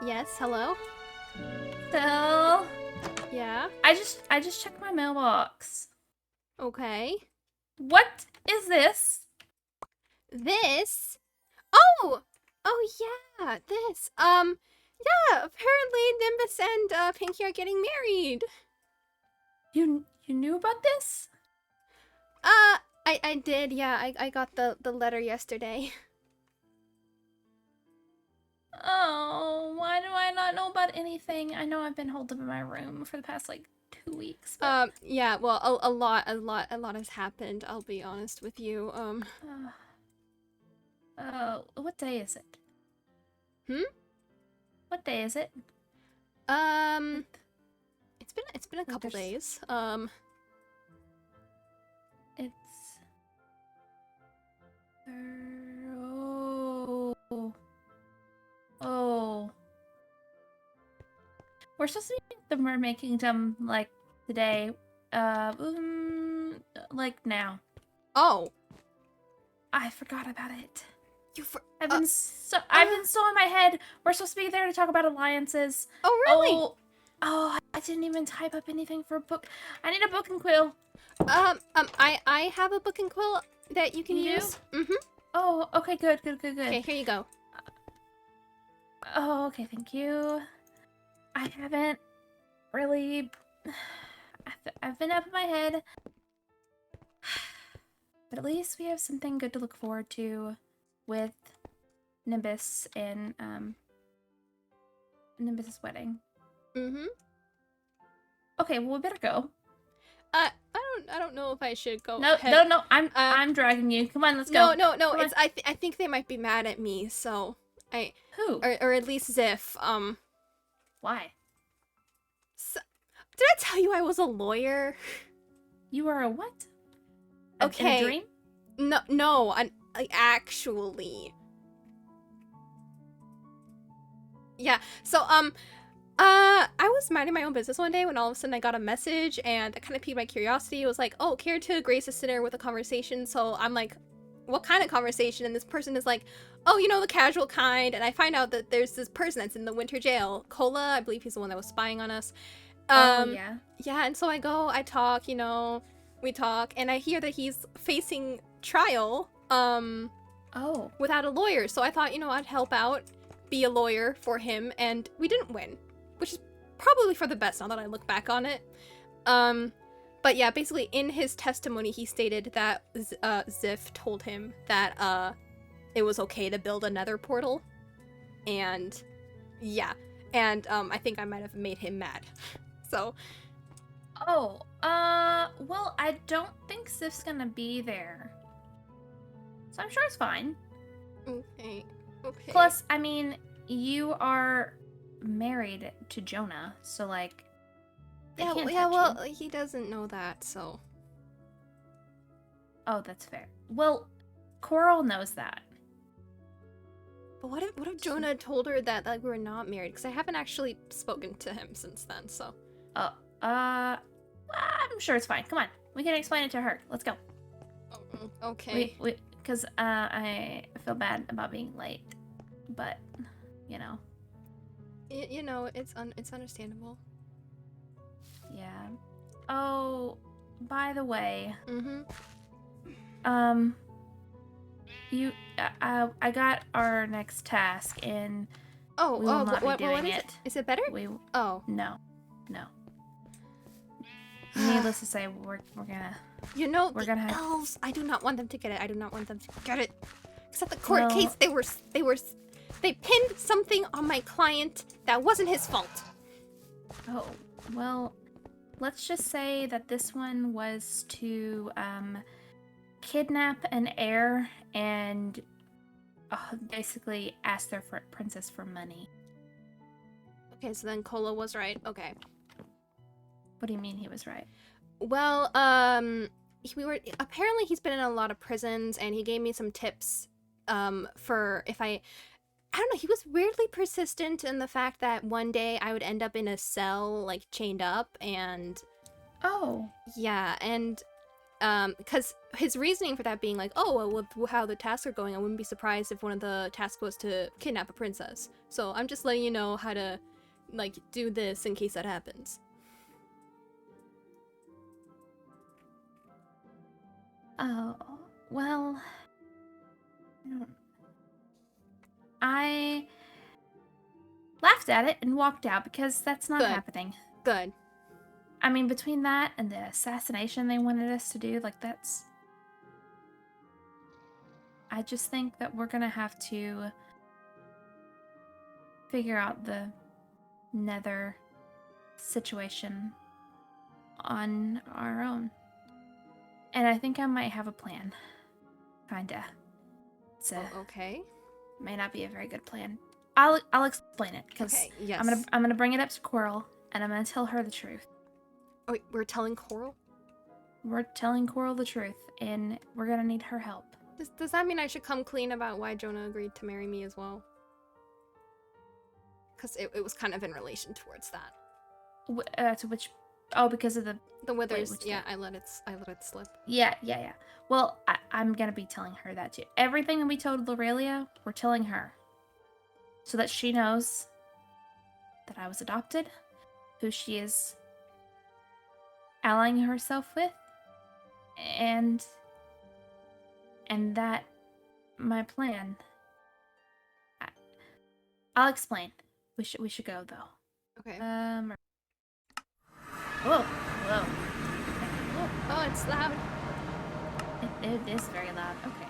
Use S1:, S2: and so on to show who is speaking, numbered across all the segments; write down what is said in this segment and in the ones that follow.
S1: Yes, hello?
S2: Phil,
S1: Yeah?
S2: I just checked my mailbox.
S1: Okay.
S2: What is this?
S1: This? Oh! Oh, yeah, this. Yeah, apparently Nimbus and, Pinky are getting married.
S2: You knew about this?
S1: I did, yeah, I got the letter yesterday.
S2: Oh, why do I not know about anything? I know I've been holed up in my room for the past, 2 weeks, but...
S1: Yeah, well, a lot has happened, I'll be honest with you,
S2: what day is it?
S1: Hmm?
S2: What day is it?
S1: It's been a couple days,
S2: It's... Oh. We're supposed to be at the Mermaid Kingdom, today. Now.
S1: Oh.
S2: I forgot about it.
S1: I've
S2: been so in my head. We're supposed to be there to talk about alliances.
S1: Oh, really?
S2: Oh, I didn't even type up anything for a book. I need a book and quill.
S1: I have a book and quill that you can use. Mm-hmm.
S2: Oh, okay, good.
S1: Okay, here you go.
S2: Oh, okay, thank you. I haven't really... I've been up in my head. But at least we have something good to look forward to with Nimbus and, Nimbus's wedding.
S1: Mm-hmm.
S2: Okay, well, we better go.
S1: I don't know if I should go.
S2: No,
S1: ahead.
S2: no, I'm dragging you. Come on, let's go.
S1: No. I think they might be mad at me. So
S2: Who?
S1: Or at least Ziff.
S2: Why?
S1: So, did I tell you I was a lawyer?
S2: You are a what?
S1: Okay.
S2: In a dream?
S1: No. Actually. Yeah. So I was minding my own business one day when all of a sudden I got a message and it kind of piqued my curiosity. It was like, oh, care to grace a sinner with a conversation. So I'm like, what kind of conversation? And this person is like, oh, you know, the casual kind. And I find out that there's this person that's in the winter jail. Cola, I believe he's the one that was spying on us.
S2: Oh, yeah.
S1: Yeah, and so I go, I talk, we talk, and I hear that he's facing trial,
S2: Oh.
S1: without a lawyer. So I thought, I'd help out, be a lawyer for him, and we didn't win. Which is probably for the best now that I look back on it. But yeah, basically in his testimony, he stated that Ziff told him that it was okay to build a nether portal. And yeah, and I think I might have made him mad. So.
S2: Oh, well, I don't think Ziff's gonna be there. So I'm sure it's fine.
S1: Okay.
S2: Plus, I mean, you are married to Jonah, so
S1: well, he doesn't know that, so.
S2: Oh, that's fair. Well, Coral knows that.
S1: But what if Jonah told her that we were not married? Because I haven't actually spoken to him since then, so.
S2: I'm sure it's fine. Come on, we can explain it to her. Let's go.
S1: Okay.
S2: Because I feel bad about being late, but
S1: it's understandable.
S2: Yeah. Oh, by the way.
S1: Mm-hmm.
S2: I got our next task, and we will not be doing it.
S1: Is it better?
S2: No. Needless to say, we're gonna.
S1: We're gonna have elves. I do not want them to get it. Except the court case, they pinned something on my client that wasn't his fault.
S2: Oh, well, let's just say that this one was to kidnap an heir and basically ask their princess for money.
S1: Okay, so then Cola was right. Okay.
S2: What do you mean he was right?
S1: Well, apparently he's been in a lot of prisons, and he gave me some tips for if I don't know, he was weirdly persistent in the fact that one day I would end up in a cell, chained up, and
S2: Oh.
S1: Yeah, and Because his reasoning for that being like, oh, well, with how the tasks are going, I wouldn't be surprised if one of the tasks was to kidnap a princess. So I'm just letting you know how to, like, do this in case that happens.
S2: Oh, well, I laughed at it and walked out because that's not
S1: Good.
S2: happening.
S1: Good.
S2: I mean, between that and the assassination they wanted us to do, like, that's... I just think that we're gonna have to figure out the nether situation on our own. And I think I might have a plan. Kinda. It's a...
S1: Oh, okay.
S2: May not be a very good plan. I'll explain it, because
S1: Okay, yes.
S2: I'm gonna bring it up to Coral, and I'm gonna tell her the truth.
S1: Oh, wait, we're telling Coral?
S2: We're telling Coral the truth, and we're gonna need her help.
S1: Does that mean I should come clean about why Jonah agreed to marry me as well? Because it was kind of in relation towards that.
S2: To which... Oh, because of the...
S1: The withers,
S2: which
S1: yeah,
S2: thing?
S1: I let it slip.
S2: Yeah. Well, I'm gonna be telling her that too. Everything that we told Lorelia, we're telling her. So that she knows that I was adopted, who she is allying herself with, and that my plan... I'll explain. We should go, though.
S1: Okay.
S2: Whoa.
S1: Oh, it's loud.
S2: It is very loud. Okay.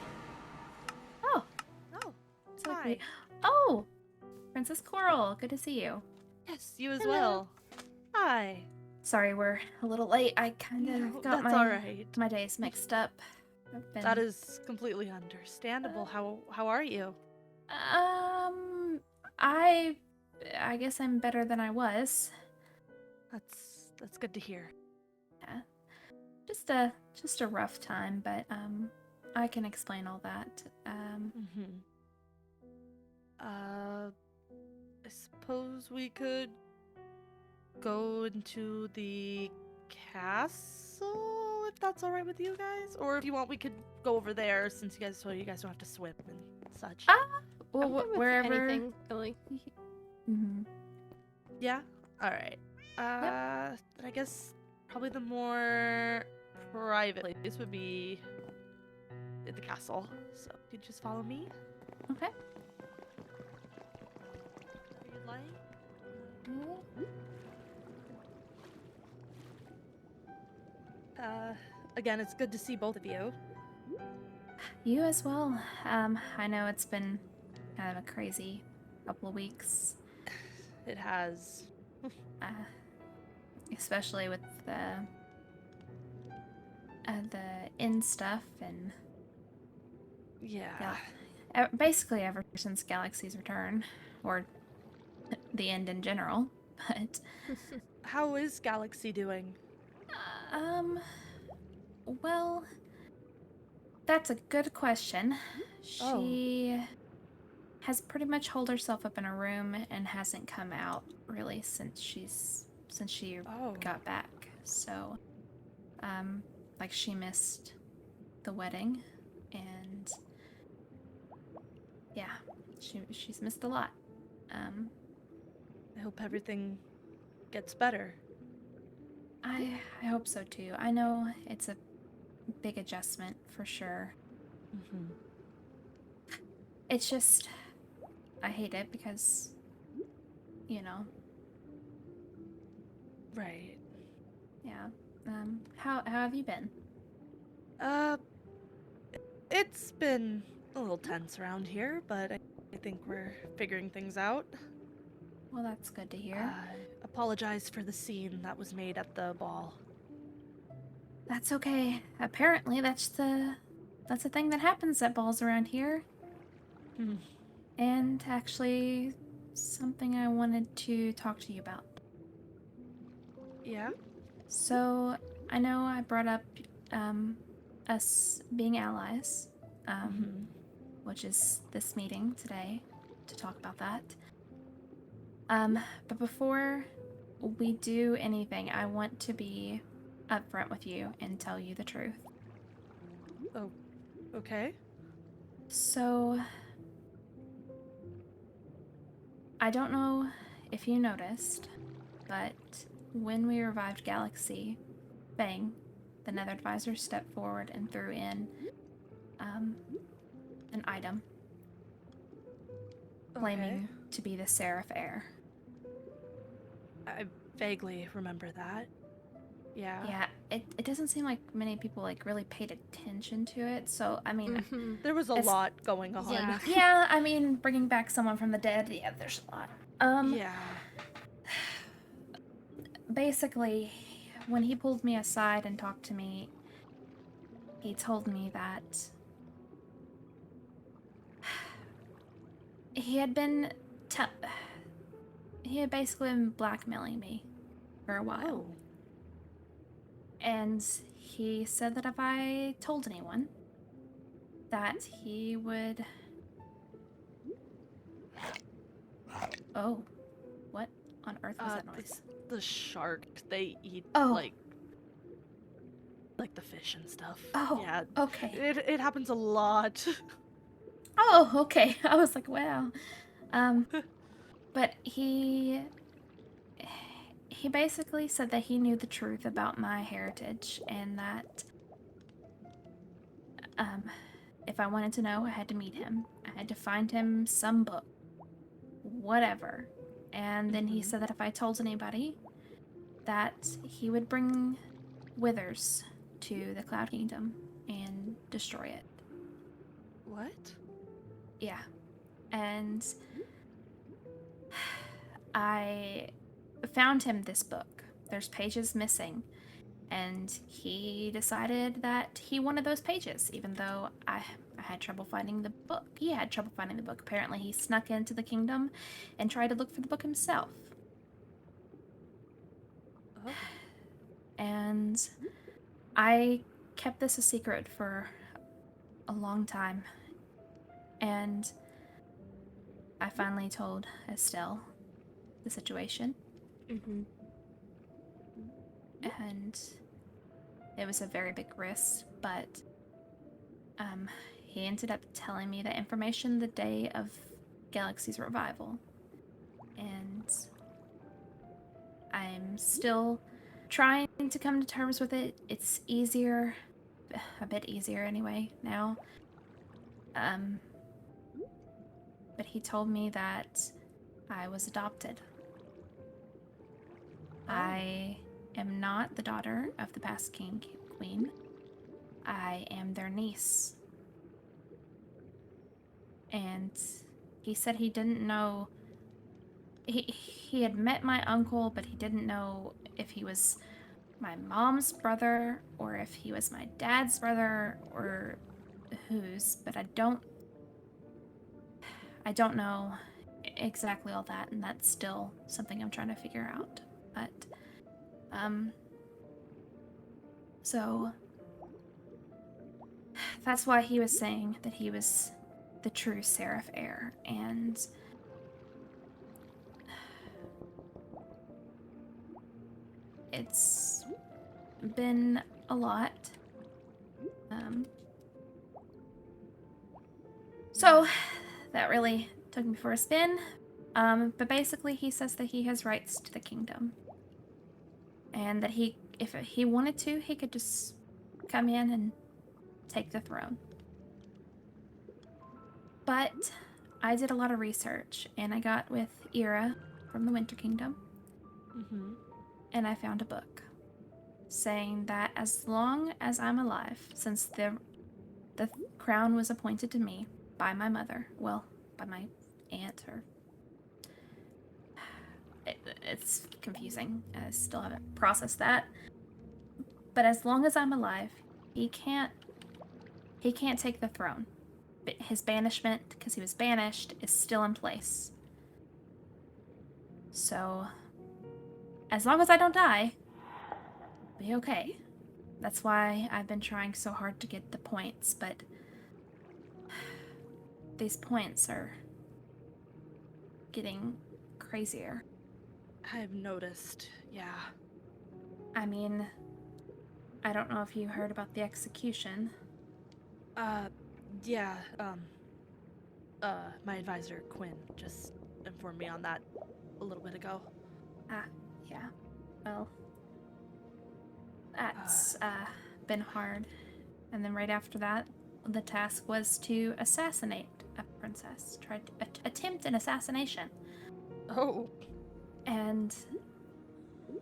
S2: Oh.
S3: Oh,
S2: So
S3: hi.
S2: we... Oh! Princess Coral, good to see you.
S3: Yes, you as
S2: Hello.
S3: well. Hi.
S2: Sorry, we're a little late. I kind of
S3: No,
S2: got
S3: that's all right.
S2: my days mixed up. I've been...
S3: That is completely understandable. How are you?
S2: I guess I'm better than I was.
S3: That's good to hear.
S2: Yeah. Just a rough time, but I can explain all that.
S3: I suppose we could go into the castle if that's all right with you guys, or if you want, we could go over there since you guys don't have to swim and such.
S2: Well,
S1: I'm good with
S2: wherever.
S1: anything, really.
S2: Mm-hmm.
S3: Yeah. All right. Then I guess probably the more private place would be at the castle. So you just follow me.
S2: Okay.
S3: If you'd like. Again, it's good to see both of you.
S2: You as well. I know it's been kind of a crazy couple of weeks.
S3: It has.
S2: Especially with the inn stuff and
S3: Yeah.
S2: basically ever since Galaxy's return, or the end in general. But
S3: How is Galaxy doing?
S2: well, that's a good question. She has pretty much holed herself up in a room and hasn't come out really since she got back. So, like, she missed the wedding, and yeah, she's missed a lot.
S3: I hope everything gets better.
S2: I hope so too. I know it's a big adjustment for sure. It's just, I hate it because, you know.
S3: Right.
S2: Yeah. How have you been?
S3: It's been a little tense around here, but I think we're figuring things out.
S2: Well, that's good to hear.
S3: I apologize for the scene that was made at the ball.
S2: That's okay. Apparently, that's the thing that happens at balls around here. And actually, something I wanted to talk to you about.
S3: Yeah?
S2: So, I know I brought up us being allies, which is this meeting today to talk about that. But before we do anything, I want to be upfront with you and tell you the truth.
S3: Oh, okay.
S2: So, I don't know if you noticed, but when we revived Galaxy, Bang, the Nether Advisor stepped forward and threw in an item claiming to be the Seraph heir.
S3: I vaguely remember that. Yeah.
S2: Yeah, it doesn't seem like many people like really paid attention to it. So I mean,
S3: There was a lot going on.
S1: Yeah.
S2: yeah, I mean, bringing back someone from the dead. Yeah, there's a lot.
S3: Yeah.
S2: Basically, when he pulled me aside and talked to me, he told me that he had been he had basically been blackmailing me for a while.
S3: Oh.
S2: And he said that if I told anyone, that he would... Oh, what on earth was that noise?
S3: The shark, they eat,
S2: Oh.
S3: like the fish and stuff.
S2: Oh,
S3: Yeah.
S2: okay.
S3: It happens a lot.
S2: Oh, okay. I was like, wow. But he basically said that he knew the truth about my heritage and that if I wanted to know, I had to meet him. I had to find him some book, whatever. And then he said that if I told anybody, that he would bring withers to the Cloud Kingdom and destroy it.
S3: What?
S2: Yeah. And I found him this book. There's pages missing. And he decided that he wanted those pages, even though I had trouble finding the book. He had trouble finding the book. Apparently, he snuck into the kingdom and tried to look for the book himself.
S3: Oh.
S2: And I kept this a secret for a long time. And I finally told Estelle the situation. And it was a very big risk, but he ended up telling me the information the day of Galaxy's revival. And I'm still trying to come to terms with it. It's easier, a bit easier anyway, now. But he told me that I was adopted. I am not the daughter of the past queen. I am their niece. And he said he didn't know... He had met my uncle, but he didn't know if he was my mom's brother or if he was my dad's brother or whose, but I don't know exactly all that, and that's still something I'm trying to figure out. But so that's why he was saying that he was the true Seraph heir, and it's been a lot. So that really took me for a spin. But basically he says that he has rights to the kingdom. And that if he wanted to, he could just come in and take the throne. But I did a lot of research, and I got with Ira from the Winter Kingdom. And I found a book saying that as long as I'm alive, since the crown was appointed to me by my mother, well, by my aunt, or it's confusing. I still haven't processed that. But as long as I'm alive, he can't take the throne. But his banishment, because he was banished, is still in place. So, as long as I don't die, I'll be okay. That's why I've been trying so hard to get the points, but these points are getting crazier.
S3: I've noticed, yeah.
S2: I mean, I don't know if you heard about the execution,
S3: Yeah, my advisor, Quinn, just informed me on that a little bit ago.
S2: Yeah. Well, that's been hard. And then right after that, the task was to assassinate a princess. Tried to attempt an assassination.
S3: Oh.
S2: And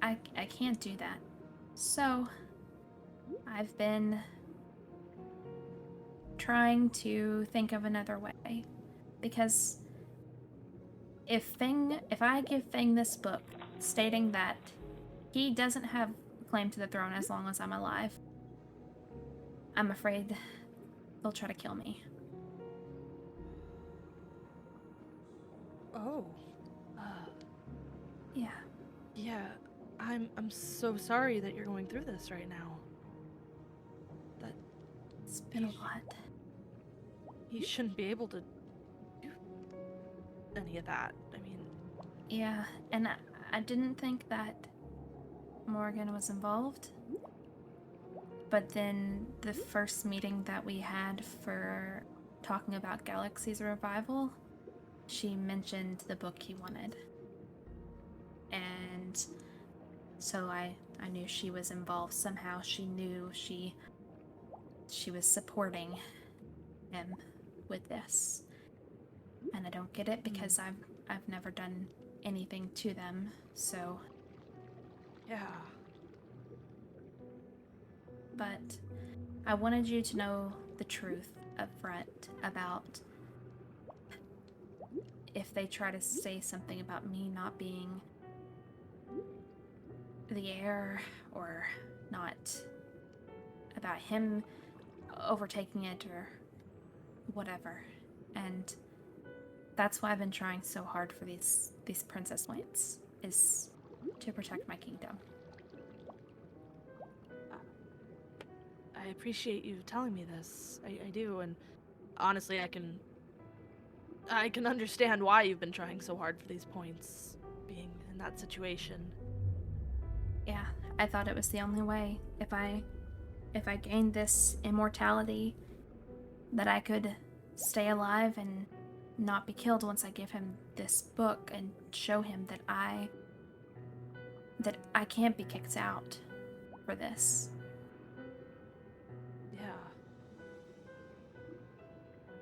S2: I can't do that. So I've been trying to think of another way. Because if I give Feng this book stating that he doesn't have claim to the throne as long as I'm alive, I'm afraid they'll try to kill me.
S3: Oh.
S2: Yeah.
S3: Yeah, I'm so sorry that you're going through this right now.
S2: It's been a lot.
S3: He shouldn't be able to do any of that. I mean...
S2: Yeah, and I didn't think that Morgan was involved. But then the first meeting that we had for talking about Galaxy's revival, she mentioned the book he wanted. And so I knew she was involved somehow. She knew she was supporting him with this. And I don't get it because I've never done anything to them, so...
S3: Yeah.
S2: But I wanted you to know the truth up front about if they try to say something about me not being the heir or not about him overtaking it or whatever. And that's why I've been trying so hard for these princess points, is to protect my kingdom.
S3: I appreciate you telling me this. I do, and honestly, I can understand why you've been trying so hard for these points, being in that situation.
S2: Yeah, I thought it was the only way. If I gained this immortality, that I could stay alive and not be killed once I give him this book and show him that I can't be kicked out for this.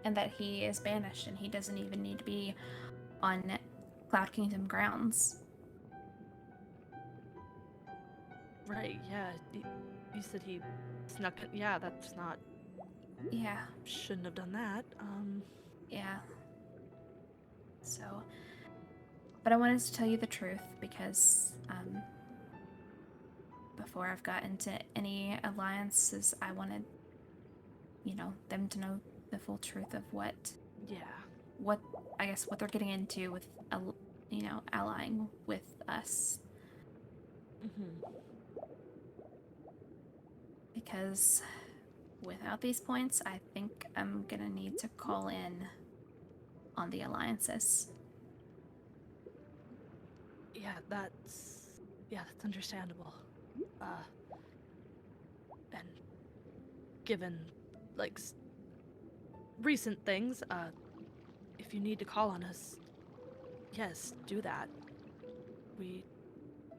S2: And that he is banished and he doesn't even need to be on Cloud Kingdom grounds.
S3: Right, yeah. You said he snuck... Yeah, that's not...
S2: Yeah.
S3: Shouldn't have done that.
S2: Yeah. So... But I wanted to tell you the truth because, before I've got into any alliances, I wanted, them to know the full truth of what they're getting into with, allying with us.
S3: Mm-hmm.
S2: Because without these points, I think I'm gonna need to call in on the alliances.
S3: Yeah, that's understandable. And given, recent things, if you need to call on us, yes, do that.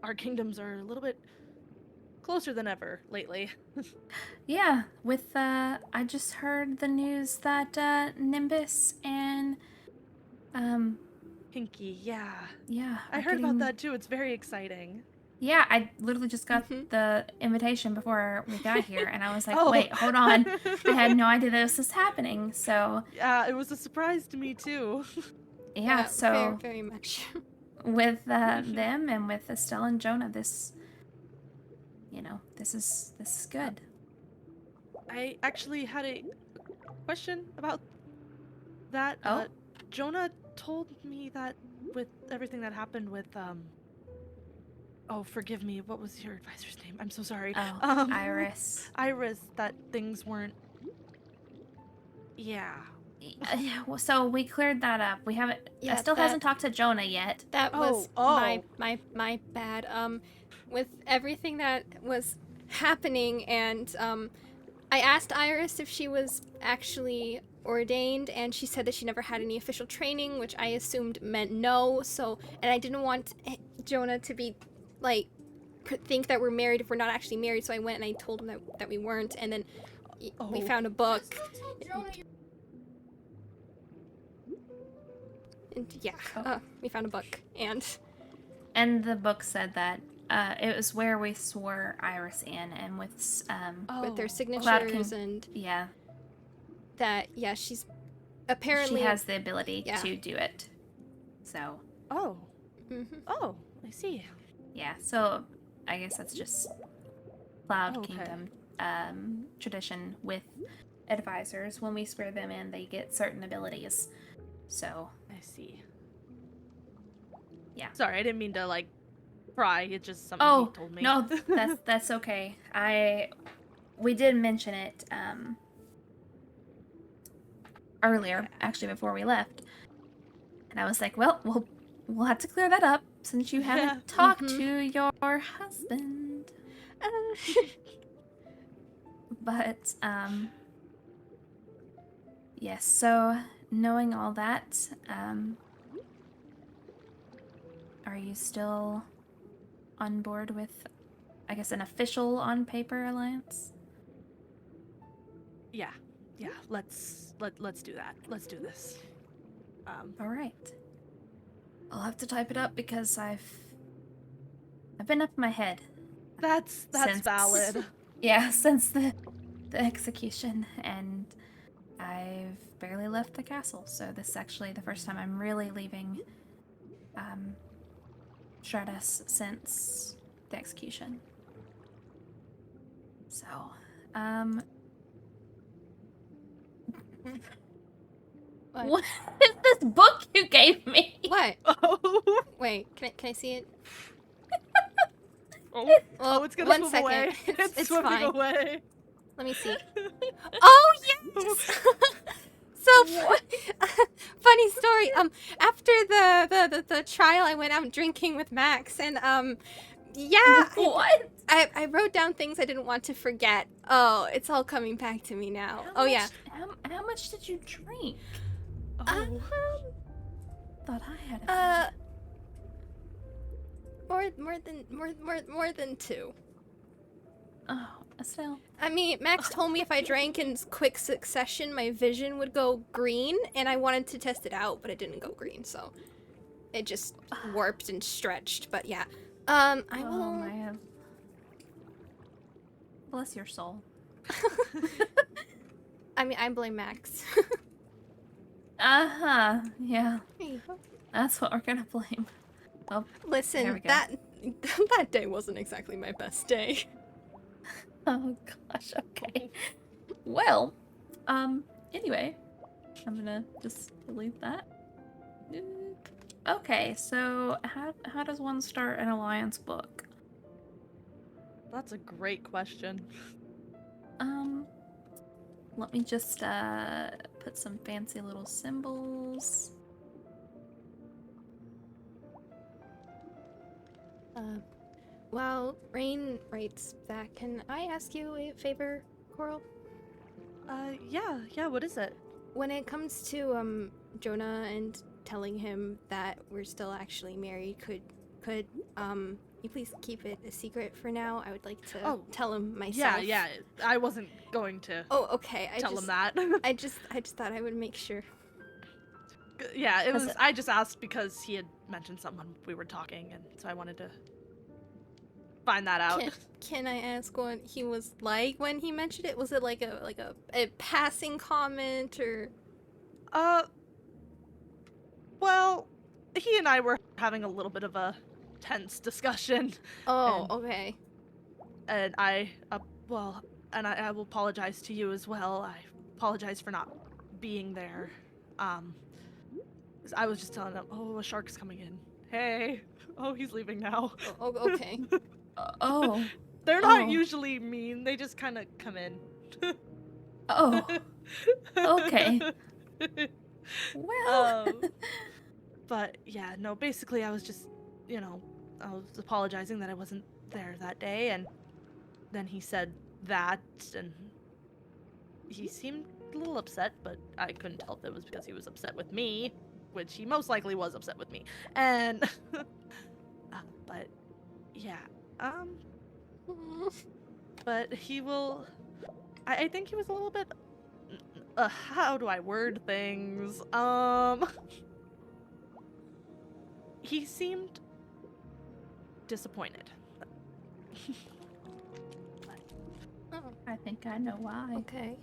S3: Our kingdoms are a little bit closer than ever lately.
S2: Yeah, with, I just heard the news that, Nimbus and,
S3: Pinky, yeah.
S2: Yeah.
S3: I heard about that too, it's very exciting.
S2: Yeah, I literally just got the invitation before we got here, and I was like,
S3: Oh.
S2: wait, hold on. I had no idea this was happening, so...
S3: Yeah, it was a surprise to me too.
S2: Yeah, so...
S1: Very, very much.
S2: With them and with Estelle and Jonah, this is good.
S3: I actually had a question about that.
S2: Oh?
S3: Jonah told me that with everything that happened with, oh, forgive me, what was your advisor's name? I'm so sorry.
S2: Oh, Iris.
S3: Iris, that things weren't... Yeah.
S2: So we cleared that up. We haven't...
S1: Yeah,
S2: Estelle hasn't talked to Jonah yet.
S1: That was
S3: Oh.
S1: my bad. With everything that was happening and I asked Iris if she was actually ordained, and she said that she never had any official training, which I assumed meant no. So, and I didn't want Jonah to be like think that we're married if we're not actually married. So I went and I told him that we weren't, and then we found a book. And yeah, we found a book,
S2: and the book said that it was where we swore Iris in, and with
S1: their signatures and
S2: yeah,
S1: that she's apparently
S2: she has the ability to do it. So
S3: oh, I see.
S2: Yeah, so I guess that's just Cloud Kingdom tradition with advisors. When we swear them in, they get certain abilities. So
S3: I see.
S2: Yeah.
S3: Sorry, I didn't mean to like pry. It's just something he told me.
S2: No, that's okay. We did mention it earlier, actually, before we left, and I was like, well, we'll have to clear that up since you haven't talked to your husband. But yes. So knowing all that, are you still on board with, I guess, an official on paper alliance?
S3: Yeah. Let's do that. Let's do this.
S2: All right. I'll have to type it up because I've been up in my head.
S3: That's valid.
S2: Yeah, since the execution, and I've barely left the castle. So this is actually the first time I'm really leaving Stratus since the execution. So, what is this book you gave me?
S1: What?
S3: Oh.
S1: Wait, can I see it?
S3: It's gonna move away. It's swimming
S1: fine.
S3: away.
S1: Let me see. Oh yes. So funny story. After the trial, I went out drinking with Max, and
S2: What?
S1: I wrote down things I didn't want to forget. Oh, it's all coming back to me now.
S2: How much did you drink? Thought I had
S1: more than 2.
S2: Oh, Estelle.
S1: I mean, Max told me if I drank in quick succession, my vision would go green, and I wanted to test it out, but it didn't go green, so it just warped and stretched. But yeah, I will.
S2: Oh my. Bless your soul.
S1: I mean, I blame Max.
S2: Yeah. That's what we're gonna blame. Oh,
S1: listen, that day wasn't exactly my best day.
S2: Oh gosh, okay. Well, anyway, I'm gonna just delete that. Okay, so how does one start an alliance book?
S3: That's a great question.
S2: Let me just put some fancy little symbols.
S1: While Rayne writes that, can I ask you a favor, Coral?
S3: Yeah, what is it?
S1: When it comes to Jonah and telling him that we're still actually married, could you please keep it a secret for now? I would like to tell him myself.
S3: Yeah, I wasn't going to
S1: okay.
S3: tell him that.
S1: I just thought I would make sure.
S3: Yeah, it was I just asked because he had mentioned something when we were talking, and so I wanted to find that out.
S1: Can I ask what he was like when he mentioned it? Was it like a passing comment, or?
S3: Well, he and I were having a little bit of a tense discussion.
S1: Oh, okay.
S3: And I will apologize to you as well. I apologize for not being there. I was just telling him, a shark's coming in. Hey. Oh, he's leaving now.
S1: Oh, okay.
S3: They're not usually mean. They just kind of come in.
S2: Okay. Well.
S3: But yeah, no, basically I was just, I was apologizing that I wasn't there that day, and then he said that, and he seemed a little upset, but I couldn't tell if it was because he was upset with me, which he most likely was upset with me. And but yeah, but he will. I think he was a little bit. How do I word things? He seemed disappointed.
S2: I think I know why.
S1: Okay.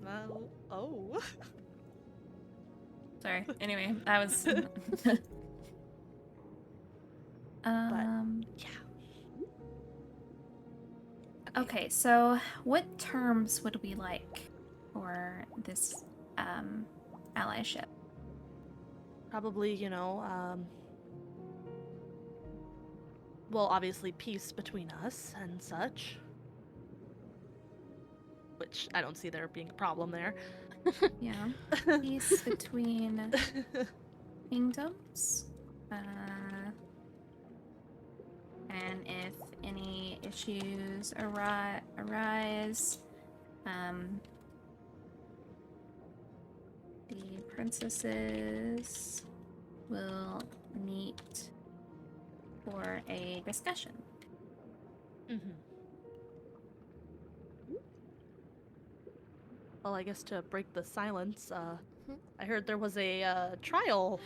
S3: Well, oh.
S2: Sorry. Anyway, that was.
S3: Yeah.
S2: Okay, so what terms would we like for this allyship?
S3: Probably, well, obviously peace between us and such. Which I don't see there being a problem there.
S2: Yeah. Peace between kingdoms. And if any issues arise, the princesses will meet for a discussion.
S3: Mm-hmm. Well, I guess to break the silence, I heard there was a trial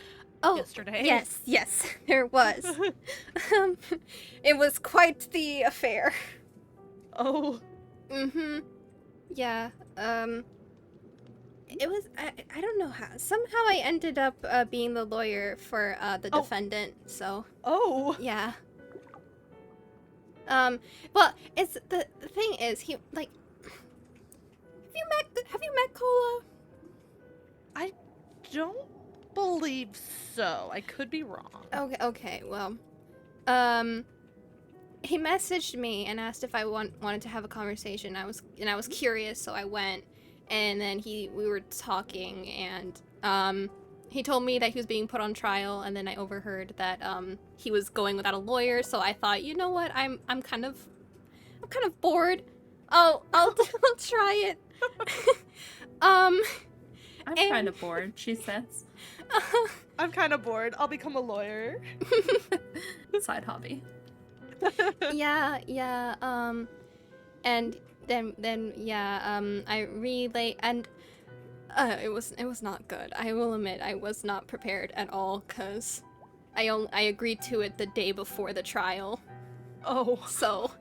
S3: yesterday.
S1: Yes, there was. It was quite the affair.
S3: Oh.
S1: Mm-hmm. Yeah, it was, I don't know how. Somehow I ended up being the lawyer for the defendant, so.
S3: Oh.
S1: Yeah. Well, it's, the thing is, he, like, have you met Cola?
S3: I don't believe so. I could be wrong.
S1: Okay, well, he messaged me and asked if I wanted to have a conversation. I was curious, so I went, and then we were talking, and he told me that he was being put on trial, and then I overheard that he was going without a lawyer. So I thought, you know what, I'm kind of bored. I'll try it.
S2: I'm kind of bored, she says.
S3: I'm kind of bored. I'll become a lawyer.
S2: Side hobby.
S1: Yeah. And then I relayed, and it was not good. I will admit, I was not prepared at all, cause I agreed to it the day before the trial.
S3: Oh.
S1: So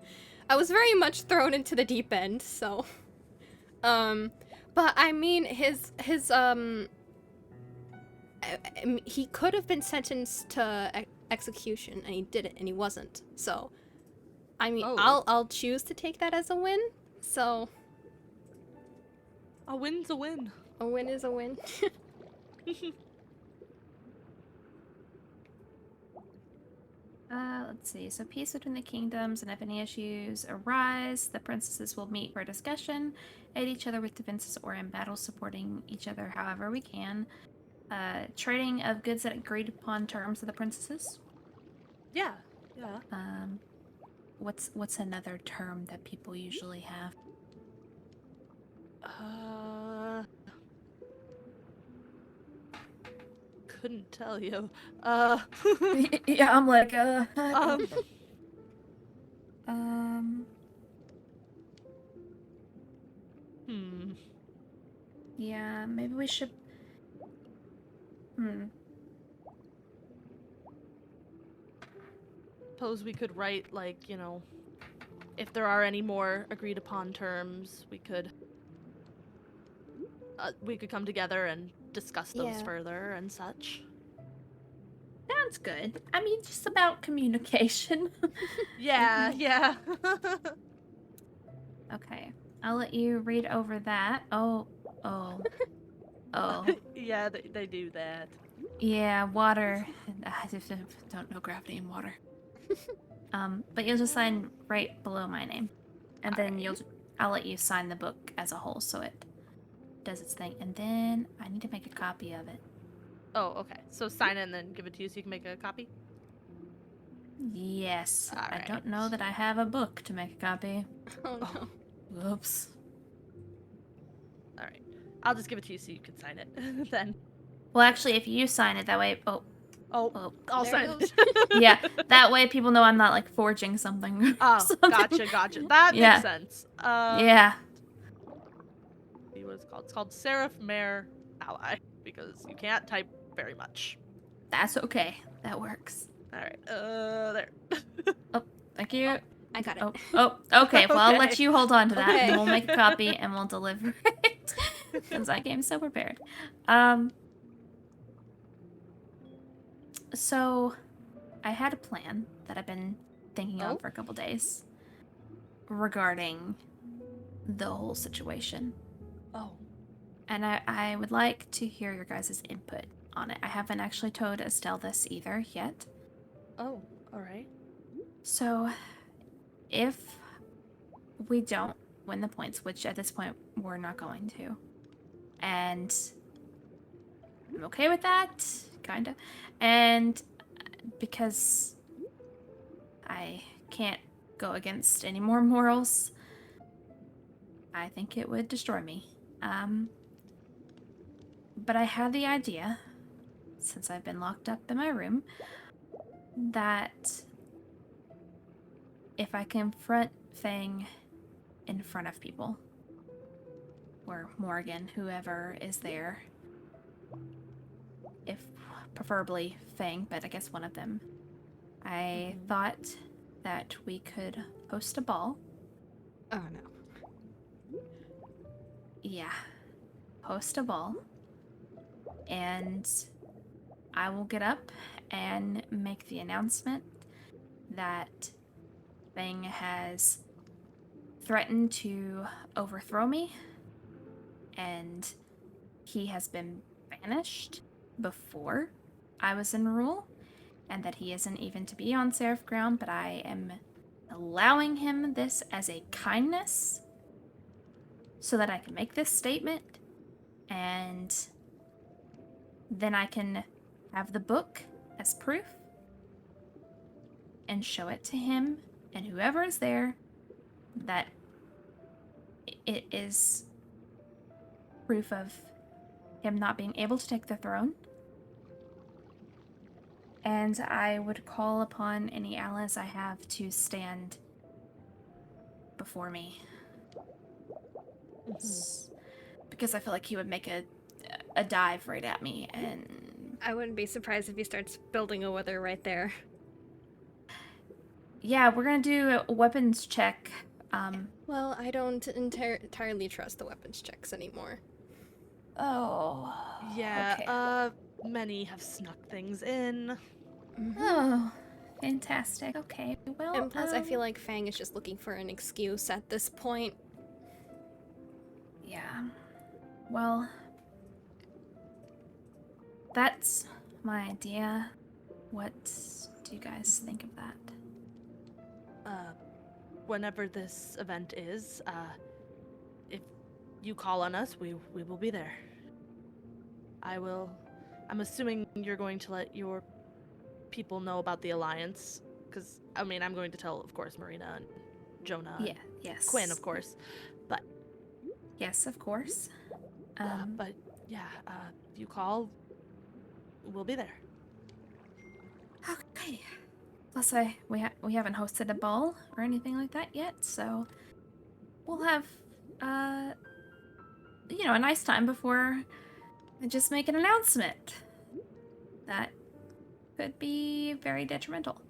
S1: I was very much thrown into the deep end. So, but I mean, his he could have been sentenced to execution, and he didn't, and he wasn't. So, I mean, I'll choose to take that as a win. So,
S3: a win's a win.
S1: A win is a win.
S2: Let's see. So peace between the kingdoms, and if any issues arise, the princesses will meet for discussion, aid each other with defenses or in battle, supporting each other however we can. Trading of goods at agreed upon terms of the princesses.
S3: Yeah.
S2: What's another term that people usually have?
S3: Couldn't tell you.
S2: Yeah, I'm like, Yeah, maybe we should.
S3: Suppose we could write, like, if there are any more agreed upon terms, we could come together and discuss those further and such.
S2: Sounds good. I mean, just about communication.
S3: Yeah.
S2: Okay, I'll let you read over that. Oh.
S3: Yeah, they do that.
S2: Yeah, water. I don't know gravity in water. But you'll just sign right below my name, and then I'll let you sign the book as a whole, so it does its thing. And then I need to make a copy of it.
S3: Oh, okay. So sign it and then give it to you so you can make a copy?
S2: Yes.
S3: All right.
S2: I don't know that I have a book to make a copy.
S1: Oh no.
S2: Whoops.
S3: All right. I'll just give it to you so you can sign it then.
S2: Well, actually, if you sign it, that way...
S3: Oh,
S2: Oh.
S3: I'll
S1: There
S3: sign
S1: it
S3: it.
S2: Yeah, that way people know I'm not, like, forging something. or
S3: Oh,
S2: something.
S3: gotcha. That
S2: Yeah.
S3: makes sense.
S2: Yeah.
S3: See what it's called. It's called Seraph Mare Ally because you can't type very much.
S2: That's okay. That works.
S3: All right. There.
S2: Thank you.
S1: I got it.
S2: Okay. Well, I'll let
S3: Okay.
S2: you hold on to that,
S1: Okay.
S2: and we'll make a copy, and we'll deliver it. Since I came so prepared. So, I had a plan that I've been thinking on
S1: Oh?
S2: for a couple days regarding the whole situation.
S3: Oh.
S2: And I would like to hear your guys' input on it. I haven't actually told Estelle this either yet.
S3: Oh. All right.
S2: So, if we don't win the points, which at this point we're not going to, and I'm okay with that, kinda, and because I can't go against any more morals, I think it would destroy me. But I had the idea, since I've been locked up in my room, that if I confront Fang in front of people, or Morgan, whoever is there, if preferably Fang, but I guess one of them, I thought that we could host a ball.
S1: Oh no.
S2: Yeah, host a ball, and I will get up and make the announcement that Fang has threatened to overthrow me, and he has been banished before I was in rule, and that he isn't even to be on Seraph ground, but I am allowing him this as a kindness so that I can make this statement, and then I can have the book as proof and show it to him and whoever is there that it is proof of him not being able to take the throne. And I would call upon any allies I have to stand before me. Because I feel like he would make a dive right at me, and
S1: I wouldn't be surprised if he starts building a wither right there.
S2: yeah, we're gonna do a weapons check.
S1: Well, I don't entirely trust the weapons checks anymore.
S2: Oh.
S3: Yeah.
S2: Okay.
S3: Many have snuck things in.
S2: Oh, fantastic. Okay, well,
S1: And plus, I feel like Fang is just looking for an excuse at this point.
S2: yeah. Well, that's my idea. What do you guys think of that?
S3: Whenever this event is, if you call on us, we will be there. I'm assuming you're going to let your people know about the alliance, because I mean, I'm going to tell, of course, Marina and Jonah.
S2: Yeah.
S3: And
S2: Yes.
S3: Quinn, of course. But
S2: Yes, of course.
S3: but yeah, if you call, we'll be there.
S2: Okay. Plus, we haven't hosted a ball or anything like that yet, so we'll have a nice time before I just make an announcement that could be very detrimental.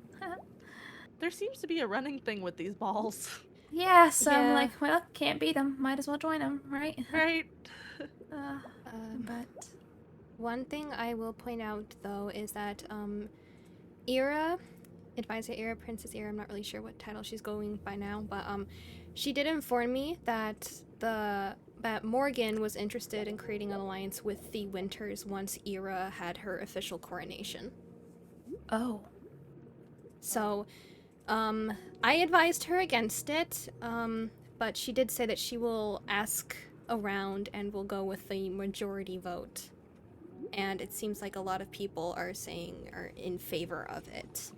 S3: There seems to be a running thing with these balls,
S2: Yeah, so I'm
S1: Yeah.
S2: like, well, can't beat them. Might as well join them, right?
S3: right?
S2: But
S1: One thing I will point out, though, is that Ira, Advisor Ira, Princess Ira, I'm not really sure what title she's going by now, but she did inform me that that Morgan was interested in creating an alliance with the Winters once Ira had her official coronation.
S2: oh,
S1: So, I advised her against it, but she did say that she will ask around and will go with the majority vote. And it seems like a lot of people are in favor of it.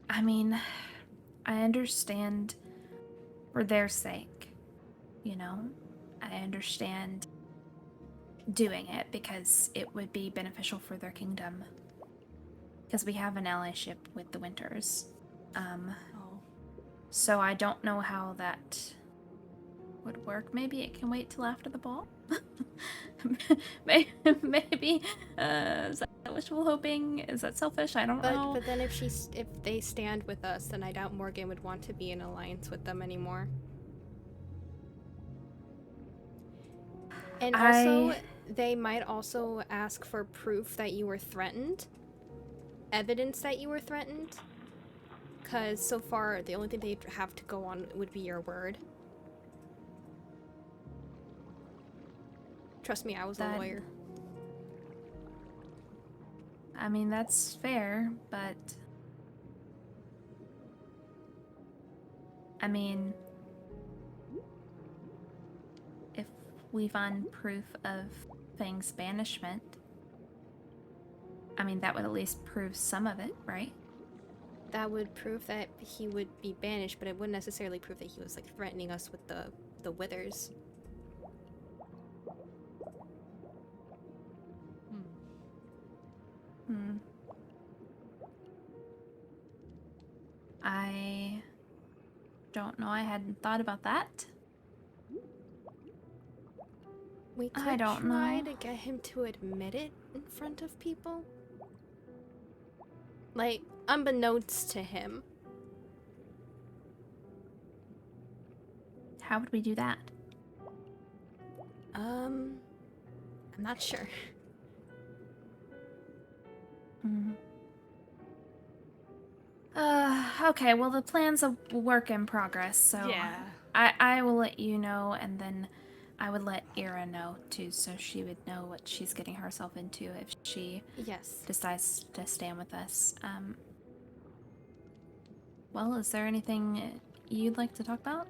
S2: I mean, I understand for their sake, you know, I understand doing it because it would be beneficial for their kingdom. Because we have an allyship with the Winters.
S3: Oh.
S2: So I don't know how that would work. Maybe it can wait till after the ball? Maybe. Is that wishful hoping? Is that selfish? I don't know.
S1: But then if they stand with us, then I doubt Morgan would want to be in alliance with them anymore. And also, they might also ask for proof that you were threatened. Evidence that you were threatened. Because so far, the only thing they have to go on would be your word. Trust me, I was a lawyer.
S2: I mean, that's fair, but... I mean... if we find proof of Fang's banishment, I mean, that would at least prove some of it, right?
S1: That would prove that he would be banished, but it wouldn't necessarily prove that he was, like, threatening us with the withers.
S2: I don't know. I hadn't thought about that.
S1: We could
S2: I don't
S1: try
S2: know.
S1: to get him to admit it in front of people. Like, unbeknownst to him.
S2: How would we do that?
S1: I'm not sure.
S2: Okay, well, the plan's a work in progress, so
S3: Yeah.
S2: I will let you know, and then I would let Ira know, too, so she would know what she's getting herself into if she
S1: Yes.
S2: decides to stand with us. Well, is there anything you'd like to talk about?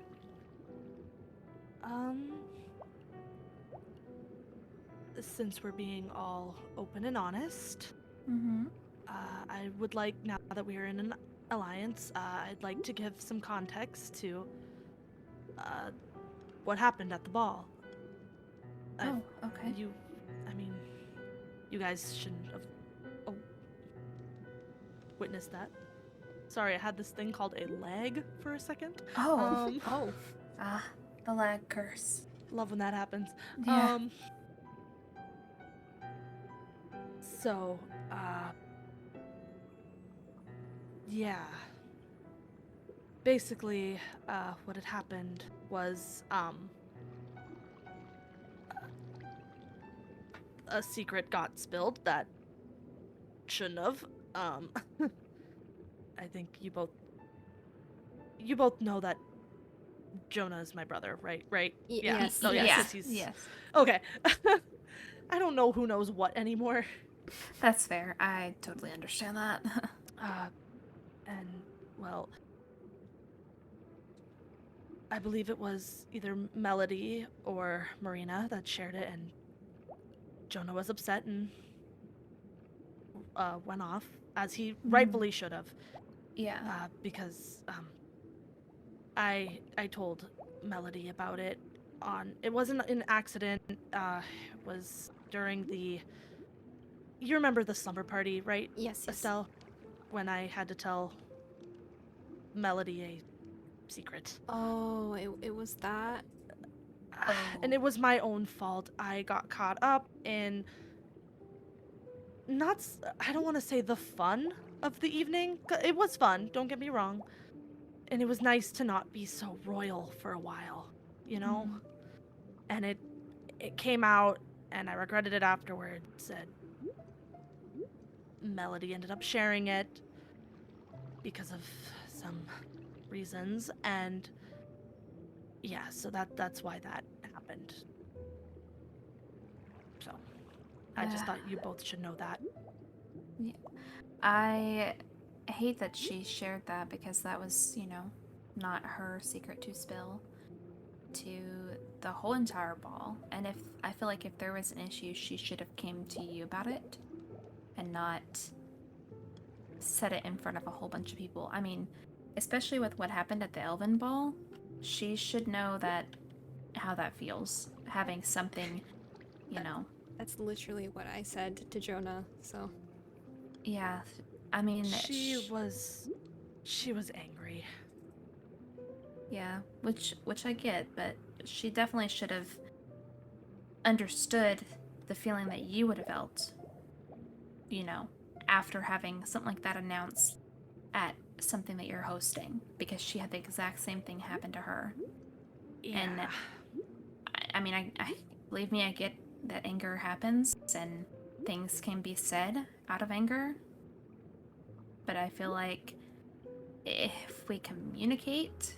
S3: Since we're being all open and honest,
S2: Mm-hmm.
S3: I would like, now that we are in an alliance, I'd like to give some context to what happened at the ball.
S2: Oh, okay.
S3: I mean, you guys shouldn't have witnessed that. Sorry, I had this thing called a lag for a second.
S2: Oh.
S1: Oh.
S2: The lag curse.
S3: Love when that happens.
S2: Yeah.
S3: So, yeah. Basically, what had happened was, a secret got spilled that shouldn't have. I think you both know that Jonah is my brother, right? Yeah.
S1: Yes.
S3: Oh,
S2: Yes.
S3: He's...
S2: Yes.
S3: Okay. I don't know who knows what anymore.
S2: That's fair. I totally understand that.
S3: And, well, I believe it was either Melody or Marina that shared it, and Jonah was upset and went off, as he rightfully should have.
S2: Yeah.
S3: Because I told Melody about it it wasn't an accident. It was during you remember the slumber party, right?
S1: Yes.
S3: Estelle, when I had to tell Melody a secret.
S1: Oh, it was that?
S3: And it was my own fault. I got caught up in I don't want to say the fun of the evening. It was fun, don't get me wrong. And it was nice to not be so royal for a while, you know? And it came out, and I regretted it afterwards. And Melody ended up sharing it because of some reasons, and yeah, so that's why that happened. So I just thought you both should know that.
S2: Yeah. I hate that she shared that because that was, not her secret to spill to the whole entire ball. And I feel like if there was an issue, she should have came to you about it and not said it in front of a whole bunch of people. I mean, especially with what happened at the Elven Ball, she should know that how that feels, having something, you know.
S1: That's literally what I said to Jonah, so.
S2: Yeah, I mean,
S3: She was angry.
S2: yeah, which I get, but she definitely should have understood the feeling that you would have felt, you know, after having something like that announced at something that you're hosting, because she had the exact same thing happen to her.
S3: Yeah.
S2: And I mean, I believe me, I get that anger happens and things can be said out of anger, but I feel like if we communicate,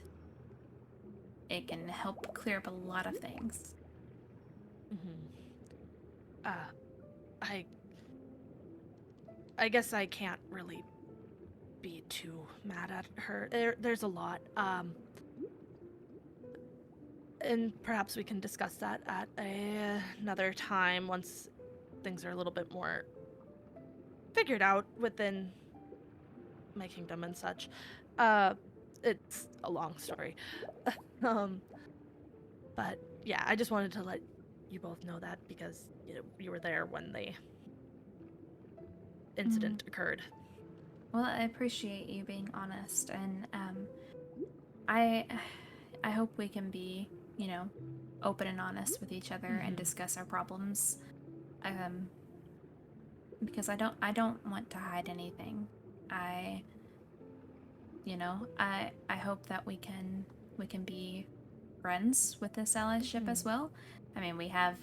S2: it can help clear up a lot of things.
S3: I guess I can't really be too mad at her. There's a lot. And perhaps we can discuss that at another time once things are a little bit more figured out within my kingdom and such. It's a long story. But yeah, I just wanted to let you both know that because you were there when the incident occurred.
S2: Well, I appreciate you being honest, and I hope we can be, you know, open and honest with each other and discuss our problems. Because I don't want to hide anything. I hope that we can be friends with this allyship as well. I mean, we have